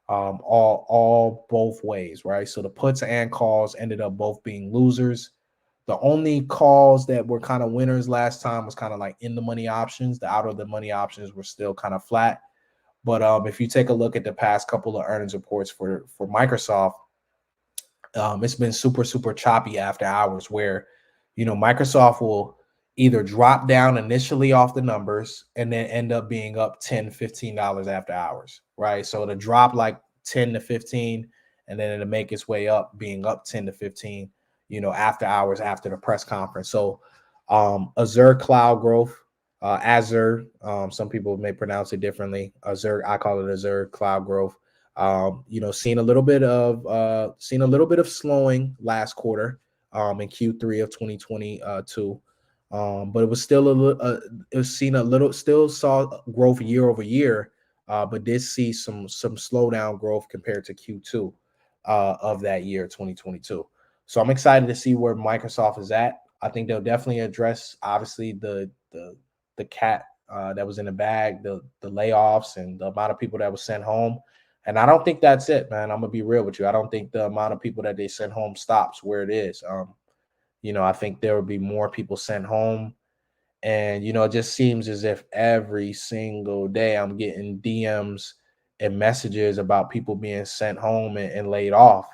Speaker 2: all both ways, right? So the puts and calls ended up both being losers. The only calls that were kind of winners last time was kind of like in the money options. The out of the money options were still kind of flat. But if you take a look at the past couple of earnings reports for Microsoft, it's been super, super choppy after hours where, Microsoft will either drop down initially off the numbers and then end up being up $10, $15 after hours, right? So to drop like 10 to 15 and then it'll make its way up, being up 10 to 15, after hours after the press conference. So Azure cloud growth, Azure, some people may pronounce it differently. Azure, I call it Azure cloud growth. Seen a little bit of slowing last quarter in Q3 of 2022. But it was still it was seen a little, still saw growth year over year, but did see some slowdown growth compared to Q2 of that year, 2022. So I'm excited to see where Microsoft is at. I think they'll definitely address, obviously, the cat that was in the bag, the layoffs and the amount of people that was sent home. And I don't think that's it, man. I'm gonna be real with you. I don't think the amount of people that they sent home stops where it is. I think there will be more people sent home. And, it just seems as if every single day I'm getting DMs and messages about people being sent home and laid off.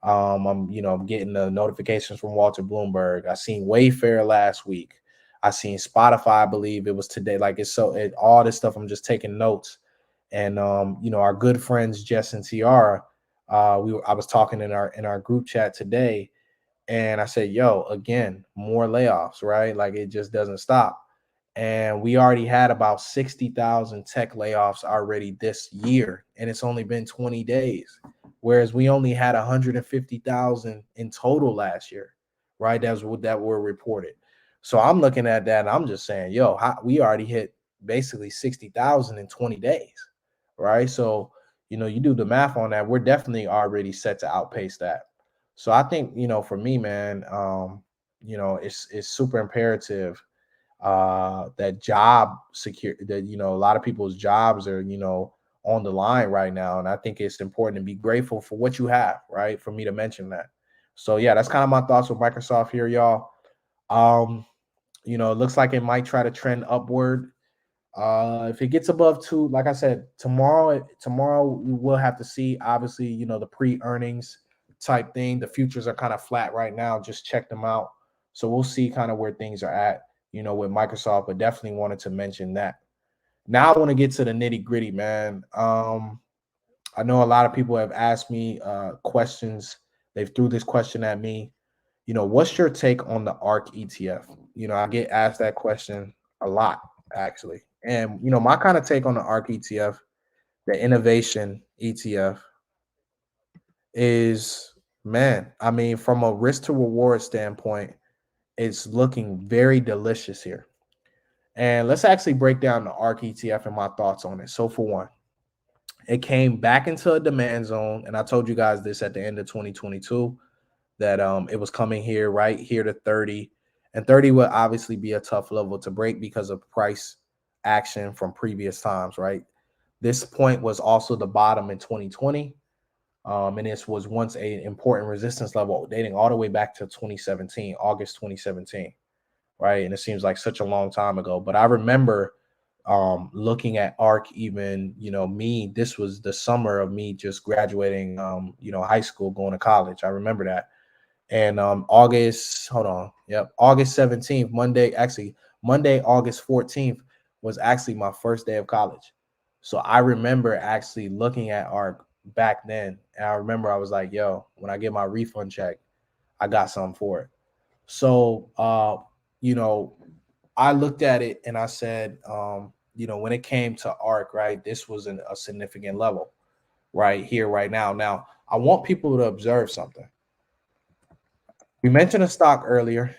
Speaker 2: I'm getting the notifications from Walter Bloomberg. I seen Wayfair last week. I seen Spotify, I believe it was today. Like all this stuff, I'm just taking notes. And our good friends Jess and Tiara, I was talking in our group chat today, and I said, yo, again, more layoffs, right? Like it just doesn't stop. And we already had about 60,000 tech layoffs already this year, and it's only been 20 days. Whereas we only had 150,000 in total last year, right? That's what that were reported. So I'm looking at that and I'm just saying, yo, we already hit basically 60,000 in 20 days, right? So, you do the math on that. We're definitely already set to outpace that. So I think, for me, man, it's super imperative that job secure that, a lot of people's jobs are, on the line right now. And I think it's important to be grateful for what you have, right? For me to mention that. So yeah, that's kind of my thoughts with Microsoft here, y'all. It looks like it might try to trend upward. If it gets above 2, like I said, tomorrow we will have to see. Obviously, the pre-earnings type thing. The futures are kind of flat right now. Just check them out. So we'll see kind of where things are at, with Microsoft, but definitely wanted to mention that. Now I want to get to the nitty-gritty, man. I know a lot of people have asked me questions. They've threw this question at me. What's your take on the Ark ETF? I get asked that question a lot, actually. And, my kind of take on the Ark ETF, the innovation ETF, is, man, I mean, from a risk to reward standpoint, it's looking very delicious here. And let's actually break down the Ark ETF and my thoughts on it. So for one, it came back into a demand zone. And I told you guys this at the end of 2022, that it was coming here, right here to 30. And 30 would obviously be a tough level to break because of price action from previous times, right? This point was also the bottom in 2020. And this was once an important resistance level dating all the way back to 2017, August 2017, right? And it seems like such a long time ago. But I remember looking at ARK, even, this was the summer of me just graduating, high school, going to college. I remember that. And August 17th, Monday, August 14th was actually my first day of college. So I remember actually looking at ARK back then. And I remember I was like, yo, when I get my refund check, I got something for it. So, I looked at it and I said, when it came to ARK, right, this was a significant level right here, right now. Now, I want people to observe something. We mentioned a stock earlier,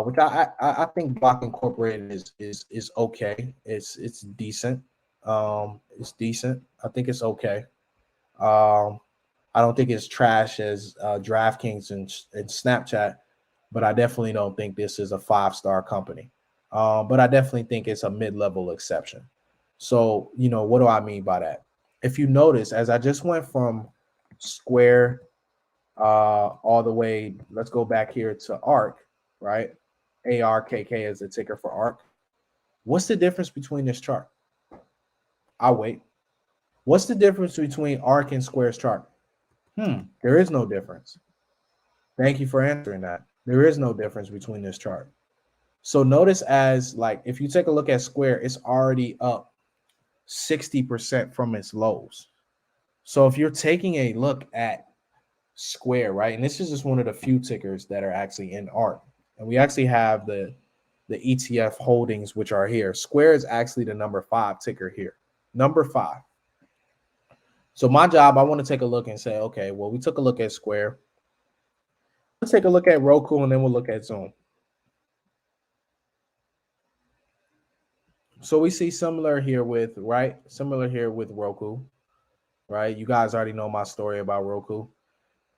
Speaker 2: which I think Block Incorporated is okay. It's decent. It's decent. I think it's okay. I don't think it's trash as DraftKings and Snapchat, but I definitely don't think this is a 5-star company. But I definitely think it's a mid-level exception. So, what do I mean by that? If you notice, as I just went from Square all the way, let's go back here to ARK. right? ARKK is the ticker for ARK. What's the difference between this chart? I'll wait. What's the difference between ARK and Square's chart? There is no difference. Thank you for answering that. There is no difference between this chart. So notice as like if you take a look at Square, it's already up 60% from its lows. So if you're taking a look at Square, right, and this is just one of the few tickers that are actually in ARK, and we actually have the ETF holdings which are here. Square is actually the number 5 ticker here. Number 5. So my job, I want to take a look and say, okay, well, we took a look at Square. Let's take a look at Roku and then we'll look at Zoom. So we see similar here with, right? Similar here with Roku, right? You guys already know my story about Roku.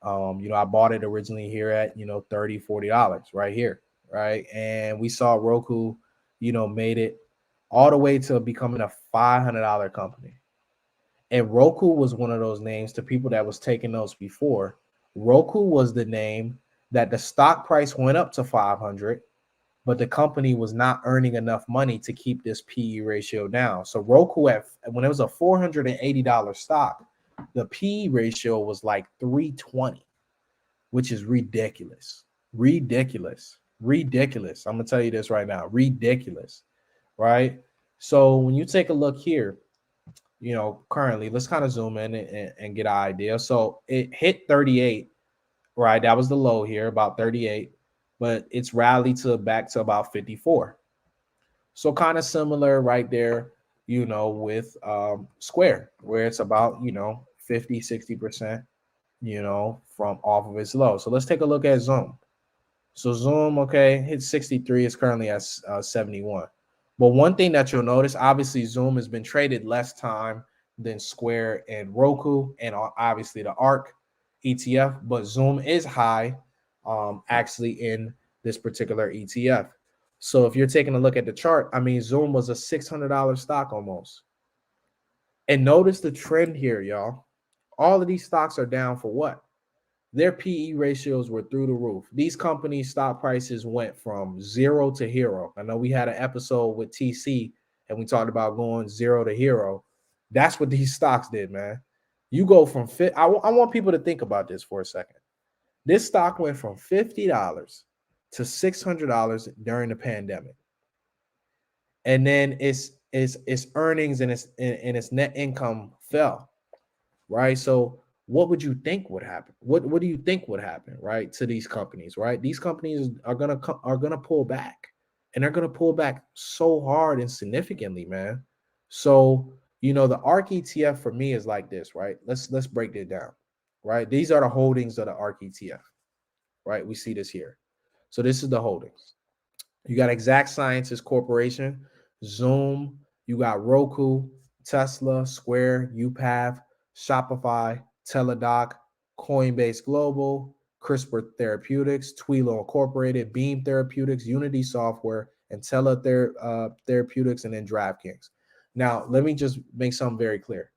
Speaker 2: I bought it originally here at, $30, $40 right here, right? And we saw Roku, made it all the way to becoming a $500 company. And Roku was one of those names to people that was taking notes before. Roku was the name that the stock price went up to 500, but the company was not earning enough money to keep this PE ratio down. So Roku, when it was a $480 stock, the PE ratio was like 320, which is ridiculous. Ridiculous. Ridiculous. I'm going to tell you this right now. Ridiculous. Right? So when you take a look here, currently, let's kind of zoom in and get an idea. So it hit 38, right? That was the low here, about 38, but it's rallied back to about 54. So kind of similar right there, with Square, where it's about, 50, 60%, from off of its low. So let's take a look at Zoom. So Zoom, okay, hit 63, is currently at 71. But one thing that you'll notice, obviously, Zoom has been traded less time than Square and Roku, and obviously the Ark ETF. But Zoom is high, actually, in this particular ETF. So if you're taking a look at the chart, I mean, Zoom was a $600 stock almost. And notice the trend here, y'all. All of these stocks are down for what? Their PE ratios were through the roof. These companies' stock prices went from 0 to hero. I know we had an episode with TC and we talked about going 0 to hero. That's what these stocks did, man. You go from I want people to think about this for a second. This stock went from $50 to $600 during the pandemic, and then its earnings and its net income fell. Right? So what would you think would happen? What do you think would happen, right, to these companies, right? These companies are gonna pull back, and they're gonna pull back so hard and significantly, man. So the ARK ETF for me is like this, right? Let's break it down, right? These are the holdings of the ARK ETF, right? We see this here. So this is the holdings. You got Exact Sciences Corporation, Zoom, you got Roku, Tesla, Square, UPath, Shopify, Teladoc, Coinbase Global, CRISPR Therapeutics, Twilo Incorporated, Beam Therapeutics, Unity Software, and Therapeutics, and then DraftKings. Now, let me just make something very clear.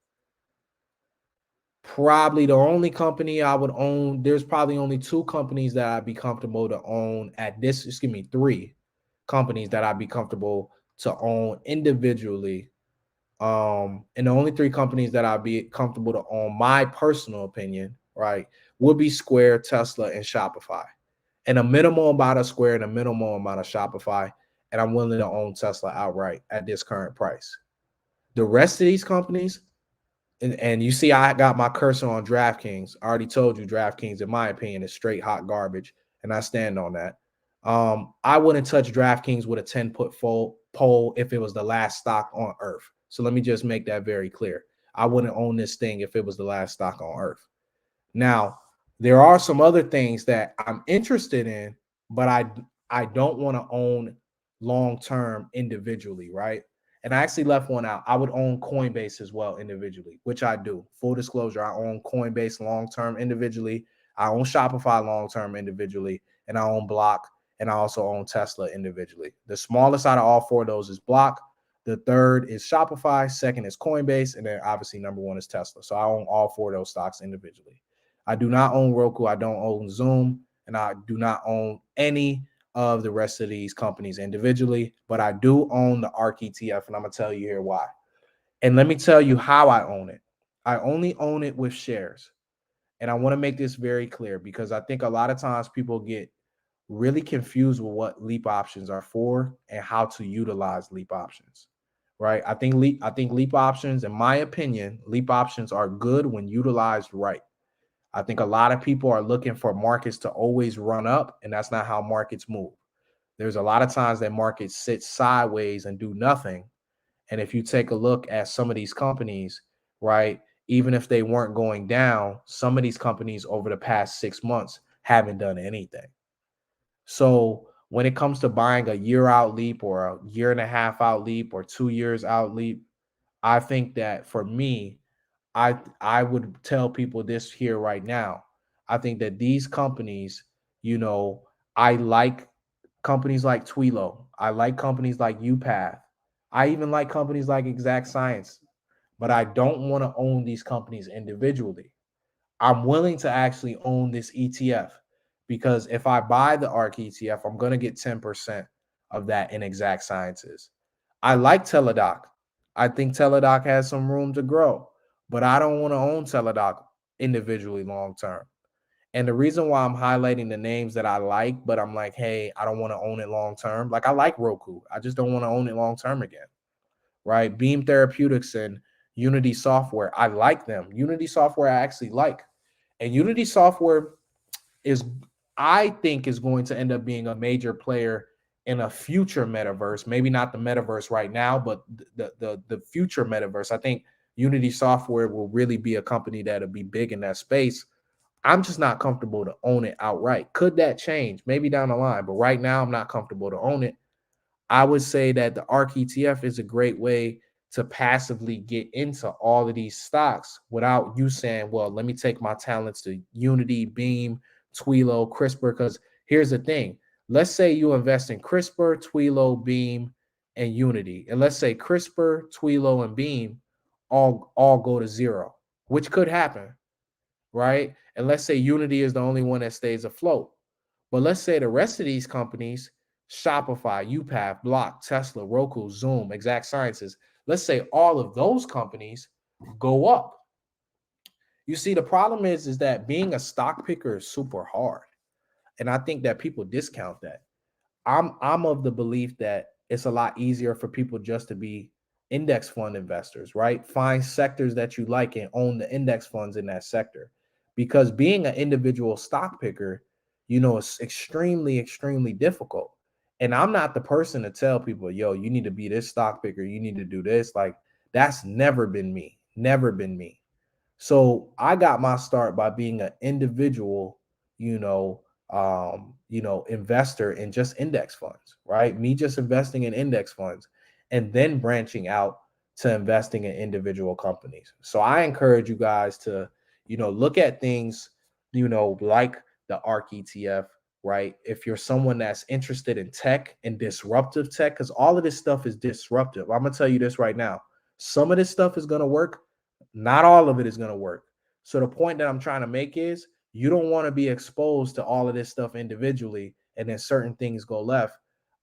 Speaker 2: Probably the only company I would own, there's probably only 2 companies that I'd be comfortable to own at this, 3 companies that I'd be comfortable to own individually. And the only 3 companies that I'd be comfortable to own, my personal opinion, right, would be Square, Tesla, and Shopify. And a minimal amount of Square and a minimal amount of Shopify. And I'm willing to own Tesla outright at this current price. The rest of these companies, and you see, I got my cursor on DraftKings. I already told you DraftKings, in my opinion, is straight hot garbage, and I stand on that. I wouldn't touch DraftKings with a 10-foot pole if it was the last stock on earth. So let me just make that very clear. I wouldn't own this thing if it was the last stock on earth. Now, there are some other things that I'm interested in, but I don't want to own long-term individually, right? And I actually left one out. I would own Coinbase as well individually, which I do. Full disclosure, I own Coinbase long-term individually. I own Shopify long-term individually, and I own Block, and I also own Tesla individually. The smallest out of all 4 of those is Block. The third is Shopify. Second is Coinbase. And then obviously number 1 is Tesla. So I own all 4 of those stocks individually. I do not own Roku. I don't own Zoom. And I do not own any of the rest of these companies individually, but I do own the Ark ETF, and I'm gonna tell you here why. And let me tell you how I own it. I only own it with shares. And I want to make this very clear because I think a lot of times people get really confused with what leap options are for and how to utilize leap options. Right? I think leap options, in my opinion, leap options are good when utilized right. I think a lot of people are looking for markets to always run up, and that's not how markets move. There's a lot of times that markets sit sideways and do nothing. And if you take a look at some of these companies, right, even if they weren't going down, some of these companies over the past 6 months haven't done anything. So when it comes to buying a year out leap or a year and a half out leap or 2 years out leap, I think that for me, I would tell people this here right now. I think that these companies, you know, I like companies like Twilo. I like companies like UPath. I even like companies like Exact Science, but I don't want to own these companies individually. I'm willing to actually own this ETF because if I buy the ARK ETF, I'm going to get 10% of that in Exact Sciences. I like Teladoc. I think Teladoc has some room to grow, but I don't want to own Teladoc individually long term. And the reason why I'm highlighting the names that I like, but I'm like, hey, I don't want to own it long term. Like I like Roku. I just don't want to own it long term again. Right? Beam Therapeutics and Unity Software. I like them. Unity Software I actually like. And Unity Software is, I think, is going to end up being a major player in a future metaverse. Maybe not the metaverse right now, but the future metaverse. I think Unity Software will really be a company that'll be big in that space. I'm just not comfortable to own it outright. Could that change? Maybe down the line, but right now I'm not comfortable to own it. I would say that the ARK ETF is a great way to passively get into all of these stocks without you saying, well, let me take my talents to Unity, Beam, Twilo, CRISPR. Because here's the thing. Let's say you invest in CRISPR, Twilo, Beam, and Unity. And let's say CRISPR, Twilo, and Beam all go to zero, which could happen, right? And let's say Unity is the only one that stays afloat. But let's say the rest of these companies, Shopify, UPath, Block, Tesla, Roku, Zoom, Exact Sciences, let's say all of those companies go up. You see, the problem is that being a stock picker is super hard. And I think that people discount that. I'm of the belief that it's a lot easier for people just to be index fund investors, right? Find sectors that you like and own the index funds in that sector. Because being an individual stock picker, it's extremely, extremely difficult. And I'm not the person to tell people, yo, you need to be this stock picker, you need to do this. Like, that's never been me. Never been me. So I got my start by being an individual, investor in just index funds, right? Me just investing in index funds and then branching out to investing in individual companies. So I encourage you guys to, look at things, like the ARK ETF, right? If you're someone that's interested in tech and disruptive tech, because all of this stuff is disruptive. I'm gonna tell you this right now. Some of this stuff is gonna work, not all of it is going to work. So the point that I'm trying to make is you don't want to be exposed to all of this stuff individually and then certain things go left.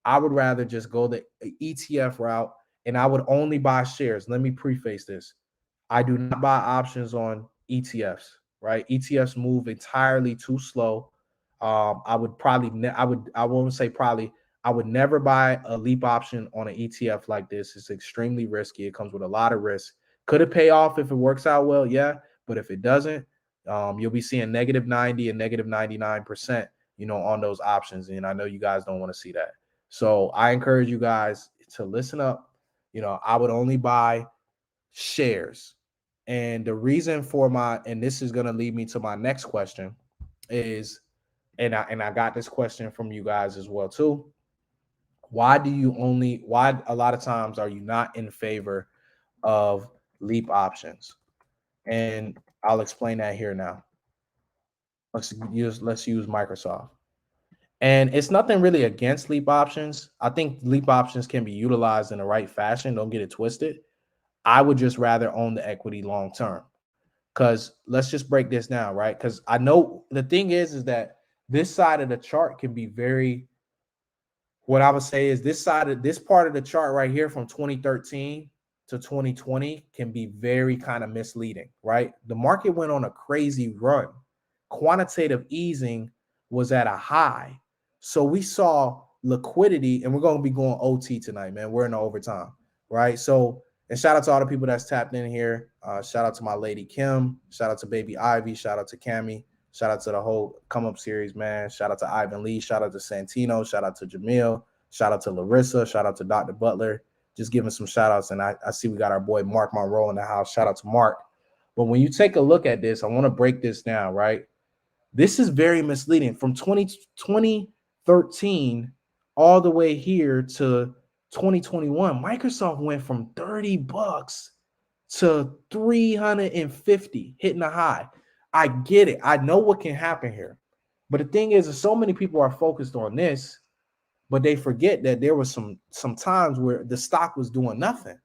Speaker 2: I would rather just go the ETF route and I would only buy shares. Let me preface this. I do not buy options on ETFs, right? ETFs move entirely too slow. I would probably, I won't say probably, I would never buy a leap option on an ETF like this. It's extremely risky. It comes with a lot of risk. Could it pay off if it works out well? Yeah. But if it doesn't, you'll be seeing negative 90 and negative 99%, on those options. And I know you guys don't want to see that. So I encourage you guys to listen up. I would only buy shares. And the reason for and this is going to lead me to my next question is, and I got this question from you guys as well too. Why a lot of times are you not in favor of leap options? And I'll explain that here now. Let's use Microsoft. And it's nothing really against leap options. I think leap options can be utilized in the right fashion. Don't get it twisted. I would just rather own the equity long term. Because let's just break this down, right? Because I know the thing is that this side of the chart can be very What I would say is this part of the chart right here from 2013 to 2020 can be very kind of misleading, right? The market went on a crazy run. Quantitative easing was at a high. So we saw liquidity, and we're going to be going OT tonight, man. We're in the overtime, right? So, and shout out to all the people that's tapped in here. Shout out to my lady Kim. Shout out to baby Ivy. Shout out to Cammy. Shout out to the whole Come Up series, man. Shout out to Ivan Lee. Shout out to Santino. Shout out to Jamil. Shout out to Larissa. Shout out to Dr. Butler. Just giving some shout outs. And I see we got our boy Mark Monroe in the house. Shout out to Mark. But when you take a look at this, I want to break this down, right? This is very misleading. From 2013 all the way here to 2021, Microsoft went from $30 to 350, hitting a high. I get it. I know what can happen here. But the thing is, so many people are focused on this, but they forget that there was some times where the stock was doing nothing.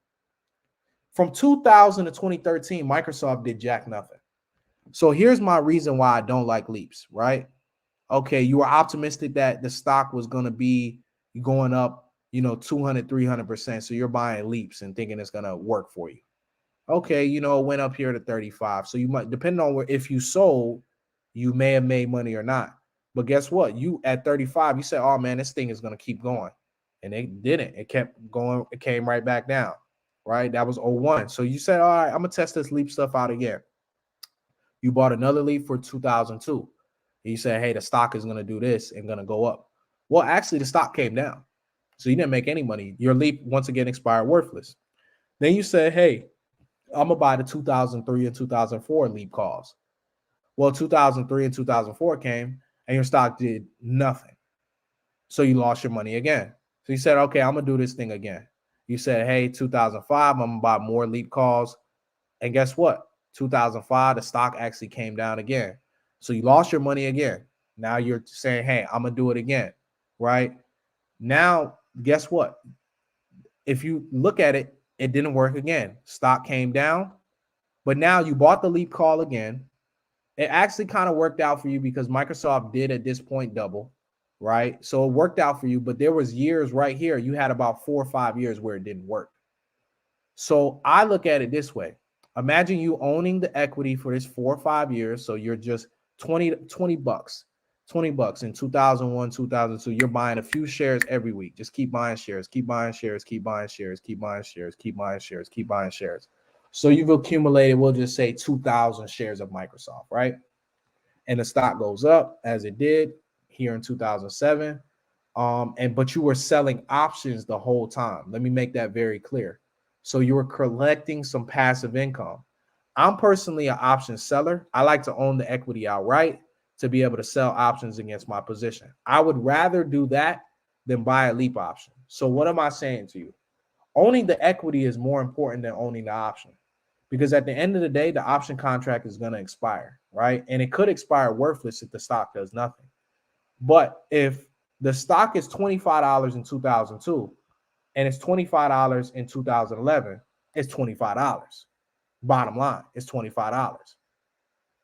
Speaker 2: From 2000 to 2013, Microsoft did jack nothing. So here's my reason why I don't like leaps, right? Okay, you were optimistic that the stock was going to be going up, 200, 300%. So you're buying leaps and thinking it's going to work for you. Okay, it went up here to 35. So you might, depending on if you sold, you may have made money or not. But guess what? You at 35, you said, oh man, this thing is going to keep going. And it didn't. It kept going. It came right back down, right? That was 01. So you said, all right, I'm going to test this leap stuff out again. You bought another leap for 2002. You said, hey, the stock is going to do this and going to go up. Well, actually, the stock came down. So you didn't make any money. Your leap, once again, expired worthless. Then you said, hey, I'm going to buy the 2003 and 2004 leap calls. Well, 2003 and 2004 came and your stock did nothing. So you lost your money again. So you said, okay, I'm going to do this thing again. You said, hey, 2005, I'm going to buy more leap calls. And guess what? 2005, the stock actually came down again. So you lost your money again. Now you're saying, hey, I'm going to do it again, right? Now, guess what? If you look at it, it didn't work again. Stock came down, but now you bought the leap call again. It actually kind of worked out for you because Microsoft did at this point double, right? So it worked out for you, but there was years right here. You had about 4 or 5 years where it didn't work. So I look at it this way. Imagine you owning the equity for this 4 or 5 years. So you're just $20 in 2001, 2002. You're buying a few shares every week. Just keep buying shares, keep buying shares, keep buying shares, keep buying shares, keep buying shares, keep buying shares. So you've accumulated, we'll just say 2,000 shares of Microsoft, right? And the stock goes up as it did here in 2007. But you were selling options the whole time. Let me make that very clear. So you were collecting some passive income. I'm personally an option seller. I like to own the equity outright to be able to sell options against my position. I would rather do that than buy a leap option. So what am I saying to you? Owning the equity is more important than owning the option, because at the end of the day, the option contract is going to expire, right? And it could expire worthless if the stock does nothing. But if the stock is $25 in 2002 and it's $25 in 2011, it's $25. Bottom line, it's $25,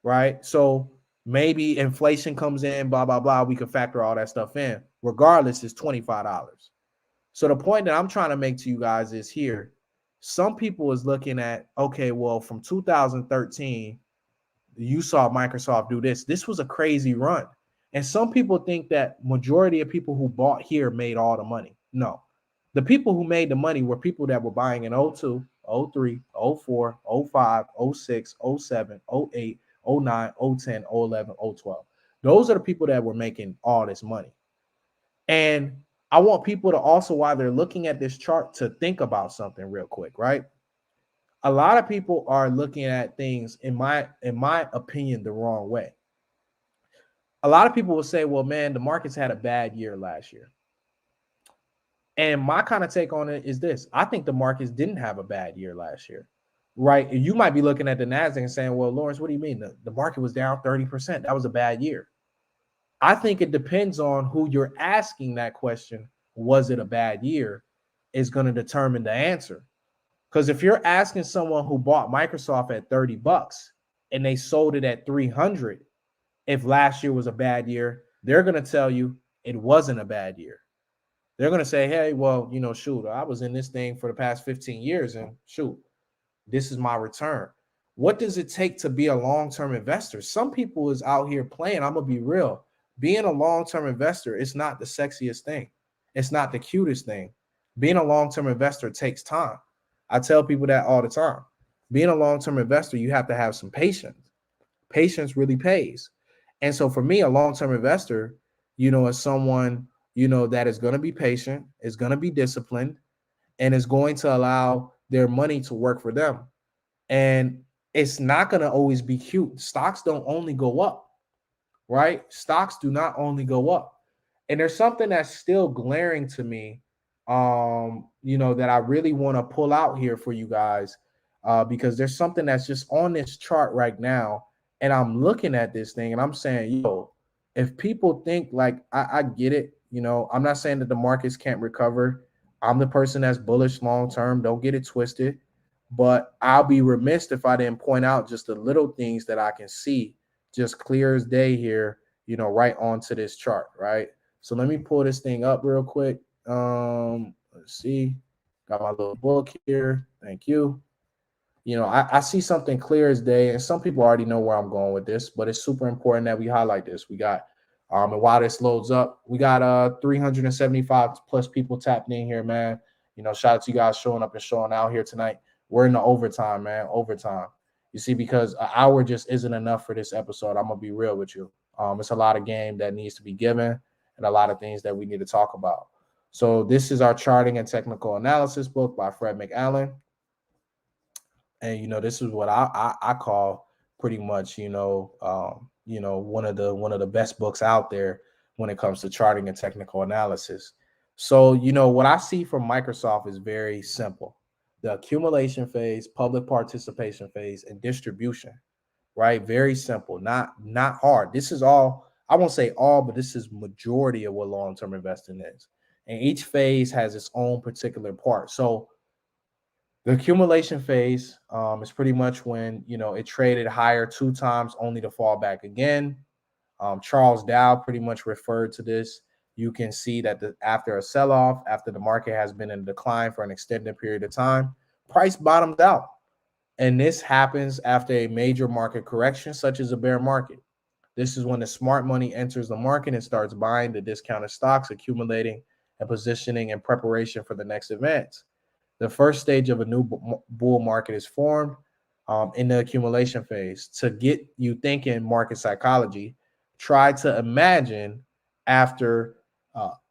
Speaker 2: right? So maybe inflation comes in, blah, blah, blah. We can factor all that stuff in. Regardless, it's $25. So the point that I'm trying to make to you guys is here. Some people is looking at, okay, well, from 2013, you saw Microsoft do this. This was a crazy run. And some people think that majority of people who bought here made all the money. No. The people who made the money were people that were buying in 02, 03, 04, 05, 06, 07, 08, 09, 010, 011, 012. Those are the people that were making all this money. And I want people to also, while they're looking at this chart, to think about something real quick, right? A lot of people are looking at things, in my opinion, the wrong way. A lot of people will say, well, man, the markets had a bad year last year. And my kind of take on it is this. I think the markets didn't have a bad year last year, right? You might be looking at the NASDAQ and saying, well, Lawrence, what do you mean? The market was down 30%. That was a bad year. I think it depends on who you're asking that question. Was it a bad year? Is going to determine the answer. Because if you're asking someone who bought Microsoft at $30 and they sold it at 300, if last year was a bad year, they're going to tell you it wasn't a bad year. They're going to say, hey, well, shoot, I was in this thing for the past 15 years and shoot, this is my return. What does it take to be a long-term investor? Some people is out here playing. I'm going to be real. Being a long-term investor, it's not the sexiest thing. It's not the cutest thing. Being a long-term investor takes time. I tell people that all the time. Being a long-term investor, you have to have some patience. Patience really pays. And so for me, a long-term investor, is someone, that is going to be patient, is going to be disciplined, and is going to allow their money to work for them. And it's not going to always be cute. Stocks don't only go up, right? Stocks do not only go up. And there's something that's still glaring to me, that I really want to pull out here for you guys, because there's something that's just on this chart right now. And I'm looking at this thing and I'm saying, yo, if people think like I get it, I'm not saying that the markets can't recover. I'm the person that's bullish long term. Don't get it twisted. But I'll be remiss if I didn't point out just the little things that I can see just clear as day here, right onto this chart, right? So let me pull this thing up real quick. Let's see. Got my little book here. Thank you. I see something clear as day, and some people already know where I'm going with this, but it's super important that we highlight this. We got, and while this loads up, we got 375 plus people tapped in here, man. Shout out to you guys showing up and showing out here tonight. We're in the overtime, man. Overtime. You see, because an hour just isn't enough for this episode. I'm gonna be real with you. It's a lot of game that needs to be given, and a lot of things that we need to talk about. So this is our charting and technical analysis book by Fred McAllen. And this is what I call pretty much one of the best books out there when it comes to charting and technical analysis. So what I see from Microsoft is very simple: the accumulation phase, public participation phase, and distribution. Right, very simple, not hard. This is all, I won't say all, but this is majority of what long-term investing is, and each phase has its own particular part. So the accumulation phase is pretty much when it traded higher 2 times only to fall back again. Charles Dow pretty much referred to this. You can see that after a sell-off, after the market has been in decline for an extended period of time, price bottoms out. And this happens after a major market correction, such as a bear market. This is when the smart money enters the market and starts buying the discounted stocks, accumulating and positioning in preparation for the next event. The first stage of a new bull market is formed in the accumulation phase. To get you thinking market psychology, try to imagine after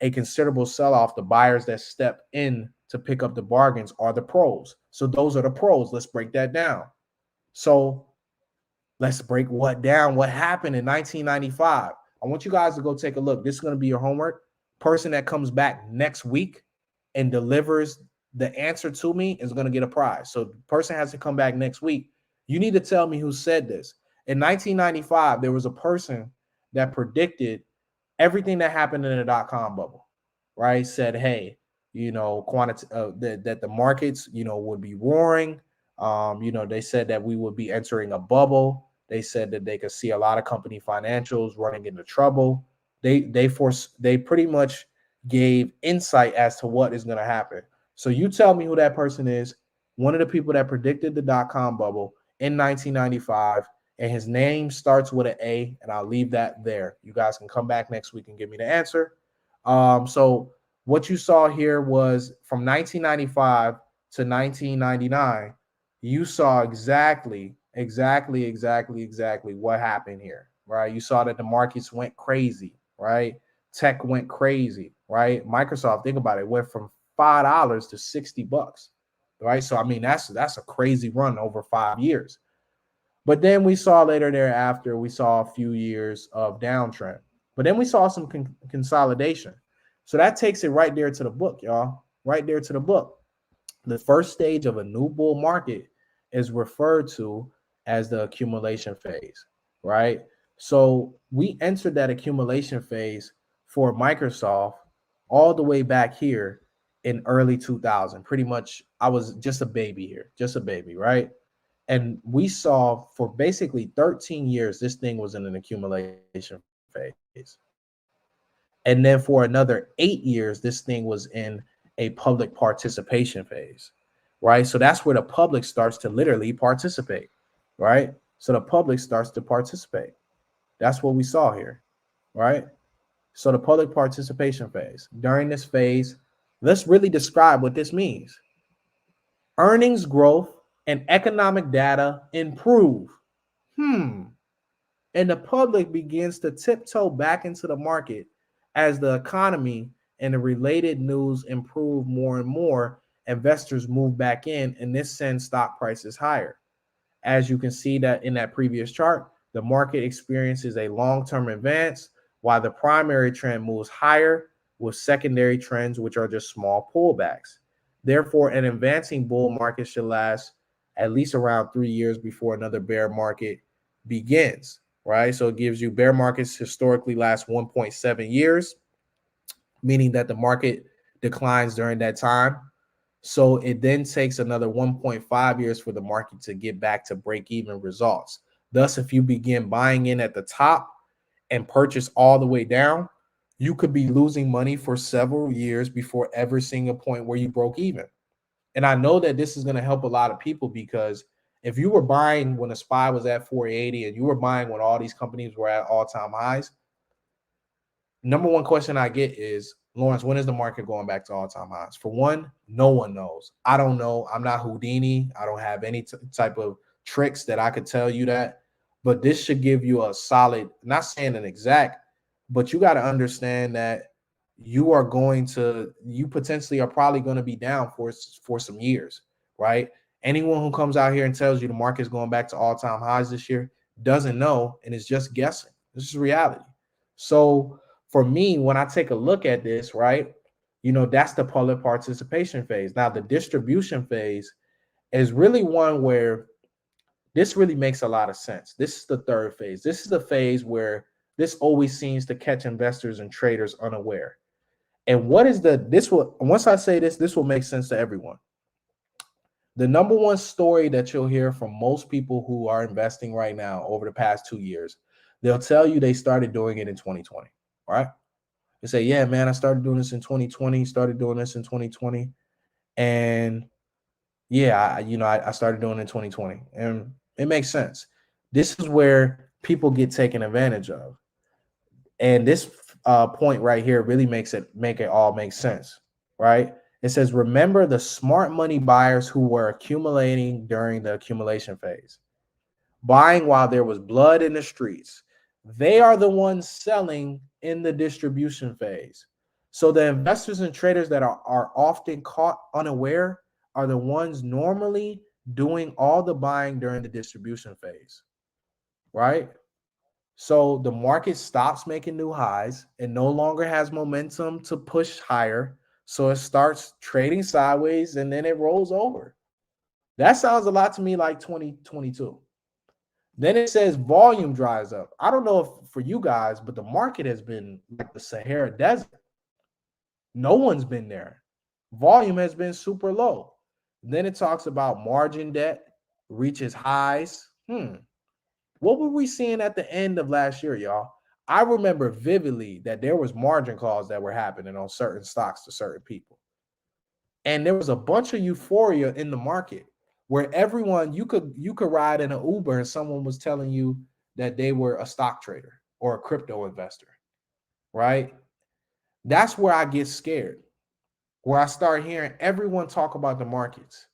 Speaker 2: a considerable sell-off, the buyers that step in to pick up the bargains are the pros. So those are the pros. Let's break that down. So let's break what happened in 1995. I want you guys to go take a look. This is going to be your homework. Person that comes back next week and delivers the answer to me is going to get a prize. So the person has to come back next week. You need to tell me who said this. In 1995, there was a person that predicted everything that happened in the dot-com bubble, right? Said, hey, that the markets, would be roaring. They said that we would be entering a bubble. They said that they could see a lot of company financials running into trouble. They pretty much gave insight as to what is going to happen. So you tell me who that person is. One of the people that predicted the dot-com bubble in 1995, and his name starts with an A, and I'll leave that there. You guys can come back next week and give me the answer. So what you saw here was from 1995 to 1999, you saw exactly what happened here, right? You saw that the markets went crazy, right? Tech went crazy, right? Microsoft, think about it, went from $5 to $60, right? So I mean, that's a crazy run over 5 years. But then we saw later thereafter, we saw a few years of downtrend. But then we saw some consolidation. So that takes it right there to the book, y'all. Right there to the book. The first stage of a new bull market is referred to as the accumulation phase, right? So we entered that accumulation phase for Microsoft all the way back here in early 2000. Pretty much, I was just a baby here, just a baby, right? And we saw for basically 13 years, this thing was in an accumulation phase. And then for another 8 years, this thing was in a public participation phase, right? So that's where the public starts to literally participate, right? So the public starts to participate. That's what we saw here, right? So the public participation phase. During this phase, let's really describe what this means. Earnings growth and economic data improve. And the public begins to tiptoe back into the market as the economy and the related news improve more and more. Investors move back in, and this sends stock prices higher. As you can see that in that previous chart, the market experiences a long-term advance while the primary trend moves higher with secondary trends, which are just small pullbacks. Therefore, an advancing bull market should last at least around 3 years before another bear market begins, right? So it gives you bear markets historically last 1.7 years, meaning that the market declines during that time. So it then takes another 1.5 years for the market to get back to break-even results. Thus, if you begin buying in at the top and purchase all the way down, you could be losing money for several years before ever seeing a point where you broke even. And I know that this is going to help a lot of people because if you were buying when the SPY was at 480 and you were buying when all these companies were at all-time highs, number one question I get is, Lawrence, when is the market going back to all-time highs? For one, no one knows. I don't know. I'm not Houdini. I don't have any type of tricks that I could tell you that. But this should give you a solid, not saying an exact, but you got to understand that you potentially are probably going to be down for some years, right? Anyone who comes out here and tells you the market is going back to all-time highs this year doesn't know and is just guessing. This is reality. So for me, when I take a look at this, right, that's the public participation phase. Now, the distribution phase is really one where this really makes a lot of sense. This is the third phase. This is the phase where this always seems to catch investors and traders unaware. And once I say this, this will make sense to everyone. The number one story that you'll hear from most people who are investing right now over the past 2 years, they'll tell you they started doing it in 2020, right? They say, yeah, man, I started doing this in 2020, started doing this in 2020. And yeah, I started doing it in 2020. And it makes sense. This is where people get taken advantage of. And this point right here really make it all make sense, right? It says, remember the smart money buyers who were accumulating during the accumulation phase, buying while there was blood in the streets. They are the ones selling in the distribution phase. So the investors and traders that are often caught unaware are the ones normally doing all the buying during the distribution phase, right? So the market stops making new highs and no longer has momentum to push higher. So it starts trading sideways and then it rolls over. That sounds a lot to me like 2022. Then it says volume dries up. I don't know if for you guys, but the market has been like the Sahara Desert. No one's been there. Volume has been super low. Then it talks about margin debt reaches highs. What were we seeing at the end of last year, y'all? I remember vividly that there was margin calls that were happening on certain stocks to certain people. And there was a bunch of euphoria in the market where everyone you could ride in an Uber and someone was telling you that they were a stock trader or a crypto investor, right? That's where I get scared, where I start hearing everyone talk about the markets.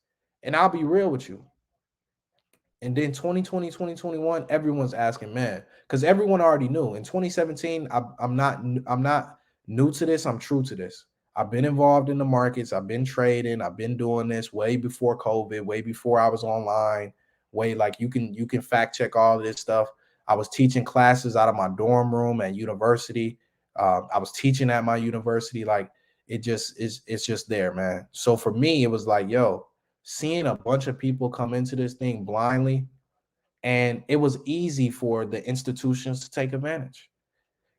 Speaker 2: And I'll be real with you. And then 2020, 2021, everyone's asking, man, because everyone already knew. In 2017, I'm not new to this. I'm true to this. I've been involved in the markets. I've been trading. I've been doing this way before COVID, way before I was online. Way like you can fact check all of this stuff. I was teaching classes out of my dorm room at university. I was teaching at my university. Like it's just there, man. So for me, it was like, yo, seeing a bunch of people come into this thing blindly, and it was easy for the institutions to take advantage.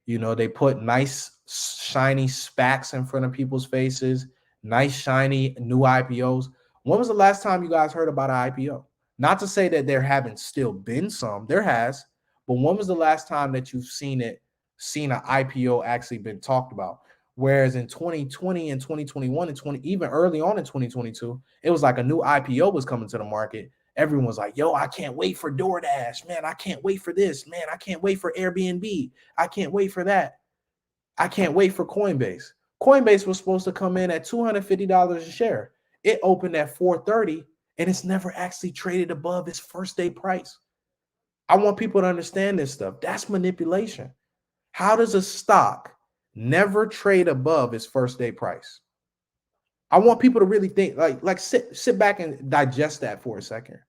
Speaker 2: They put nice shiny SPACs in front of people's faces, nice shiny new IPOs. When was the last time you guys heard about an IPO? Not to say that there haven't still been some, there has, but when was the last time that you've seen it seen an IPO actually been talked about. Whereas in 2020 and 2021 and 20, even early on in 2022, it was like a new IPO was coming to the market. Everyone was like, yo, I can't wait for DoorDash. Man, I can't wait for this. Man, I can't wait for Airbnb. I can't wait for that. I can't wait for Coinbase. Coinbase was supposed to come in at $250 a share. It opened at 430 and it's never actually traded above its first day price. I want people to understand this stuff. That's manipulation. How does a stock never trade above its first day price? I want people to really think, like sit back and digest that for a second.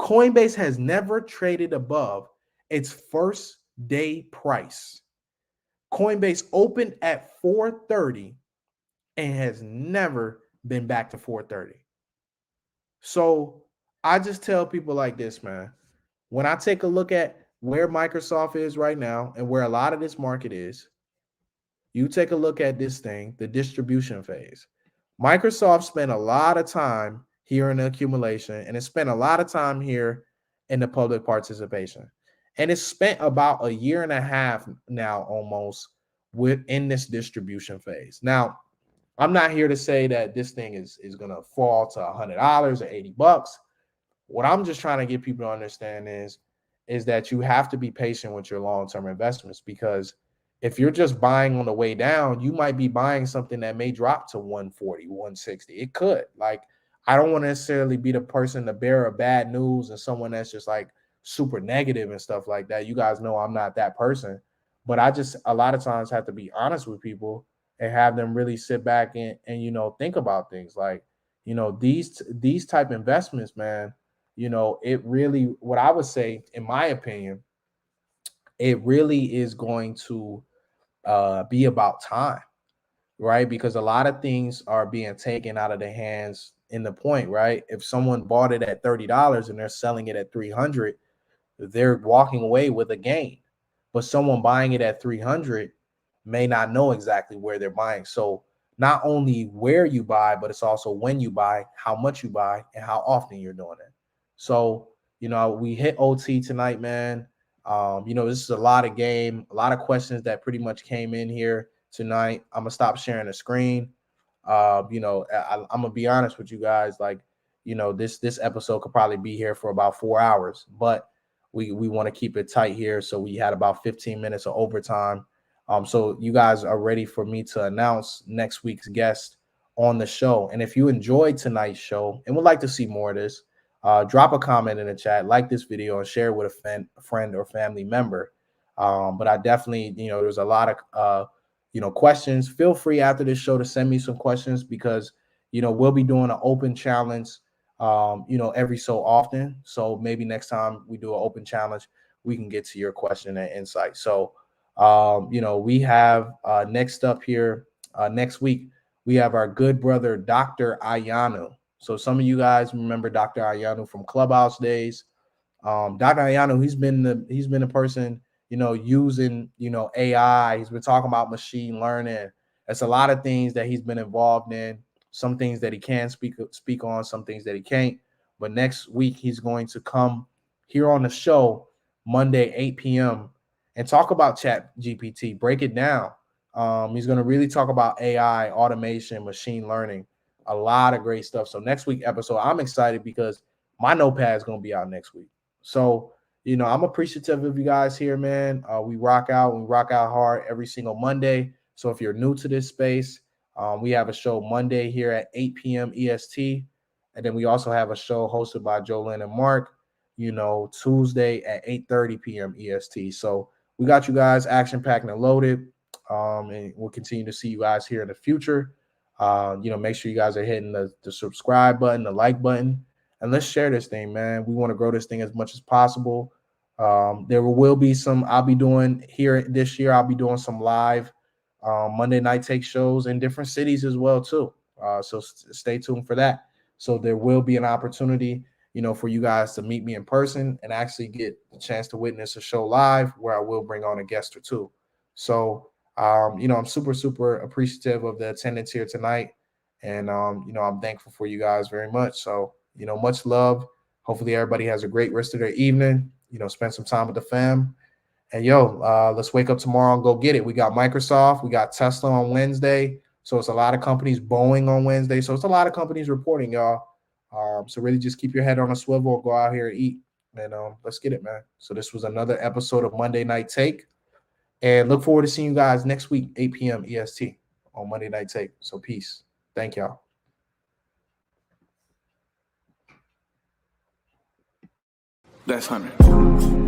Speaker 2: Coinbase has never traded above its first day price. Coinbase opened at 430 and has never been back to 430. So I just tell people like this, man. When I take a look at where Microsoft is right now and where a lot of this market is, you take a look at this thing, the distribution phase. Microsoft spent a lot of time here in the accumulation, and it spent a lot of time here in the public participation. And it's spent about a year and a half now almost within this distribution phase. Now, I'm not here to say that this thing is going to fall to $100 or $80. What I'm just trying to get people to understand is that you have to be patient with your long-term investments, because if you're just buying on the way down, you might be buying something that may drop to 140, 160. It could. Like, I don't want to necessarily be the person to bear of bad news and someone that's just like super negative and stuff like that. You guys know I'm not that person, but I just a lot of times have to be honest with people and have them really sit back and think about things like, these type investments, man. It really, what I would say, in my opinion, it really is going to be about time, right? Because a lot of things are being taken out of the hands in the point, right? If someone bought it at $30 and they're selling it at 300, they're walking away with a gain. But someone buying it at 300 may not know exactly where they're buying. So not only where you buy, but it's also when you buy, how much you buy, and how often you're doing it. So, we hit OT tonight, man. This is a lot of game, a lot of questions that pretty much came in here tonight. I'm gonna stop sharing the screen. I'm gonna be honest with you guys. Like, this episode could probably be here for about 4 hours, but we want to keep it tight here. So we had about 15 minutes of overtime. So you guys are ready for me to announce next week's guest on the show. And if you enjoyed tonight's show and would like to see more of this, drop a comment in the chat, like this video, and share it with a friend or family member. But I definitely, there's a lot of, questions. Feel free after this show to send me some questions, because, we'll be doing an open challenge, every so often. So maybe next time we do an open challenge, we can get to your question and insight. So, we have next up here, next week, we have our good brother, Dr. Ayanu. So some of you guys remember Dr. Ayanu from Clubhouse days. Dr. Ayanu, he's been a person, using, AI. He's been talking about machine learning. It's a lot of things that he's been involved in. Some things that he can speak on, some things that he can't. But next week, he's going to come here on the show Monday, 8 p.m. and talk about Chat GPT, break it down. He's going to really talk about AI, automation, machine learning, a lot of great stuff. So next week episode, I'm excited because my notepad is going to be out next week. So, I'm appreciative of you guys here, man. We rock out hard every single Monday. So if you're new to this space, we have a show Monday here at 8 p.m. EST. And then we also have a show hosted by Jolene and Mark, Tuesday at 8:30 p.m. EST. So we got you guys action-packed and loaded. And we'll continue to see you guys here in the future. Make sure you guys are hitting the subscribe button, the like button, and let's share this thing, man. We want to grow this thing as much as possible. There will be I'll be doing here this year. I'll be doing some live Monday night take shows in different cities as well, too. So stay tuned for that. So there will be an opportunity, for you guys to meet me in person and actually get the chance to witness a show live where I will bring on a guest or two. So, I'm super, super appreciative of the attendance here tonight. And, I'm thankful for you guys very much. So, much love. Hopefully everybody has a great rest of their evening. Spend some time with the fam. And let's wake up tomorrow and go get it. We got Microsoft, we got Tesla on Wednesday. So it's a lot of companies, Boeing on Wednesday. So it's a lot of companies reporting, y'all. So really just keep your head on a swivel, go out here and eat. And let's get it, man. So this was another episode of Monday Night Take. And look forward to seeing you guys next week, 8 p.m. EST on Monday Night Take. So peace. Thank y'all.
Speaker 1: That's 100.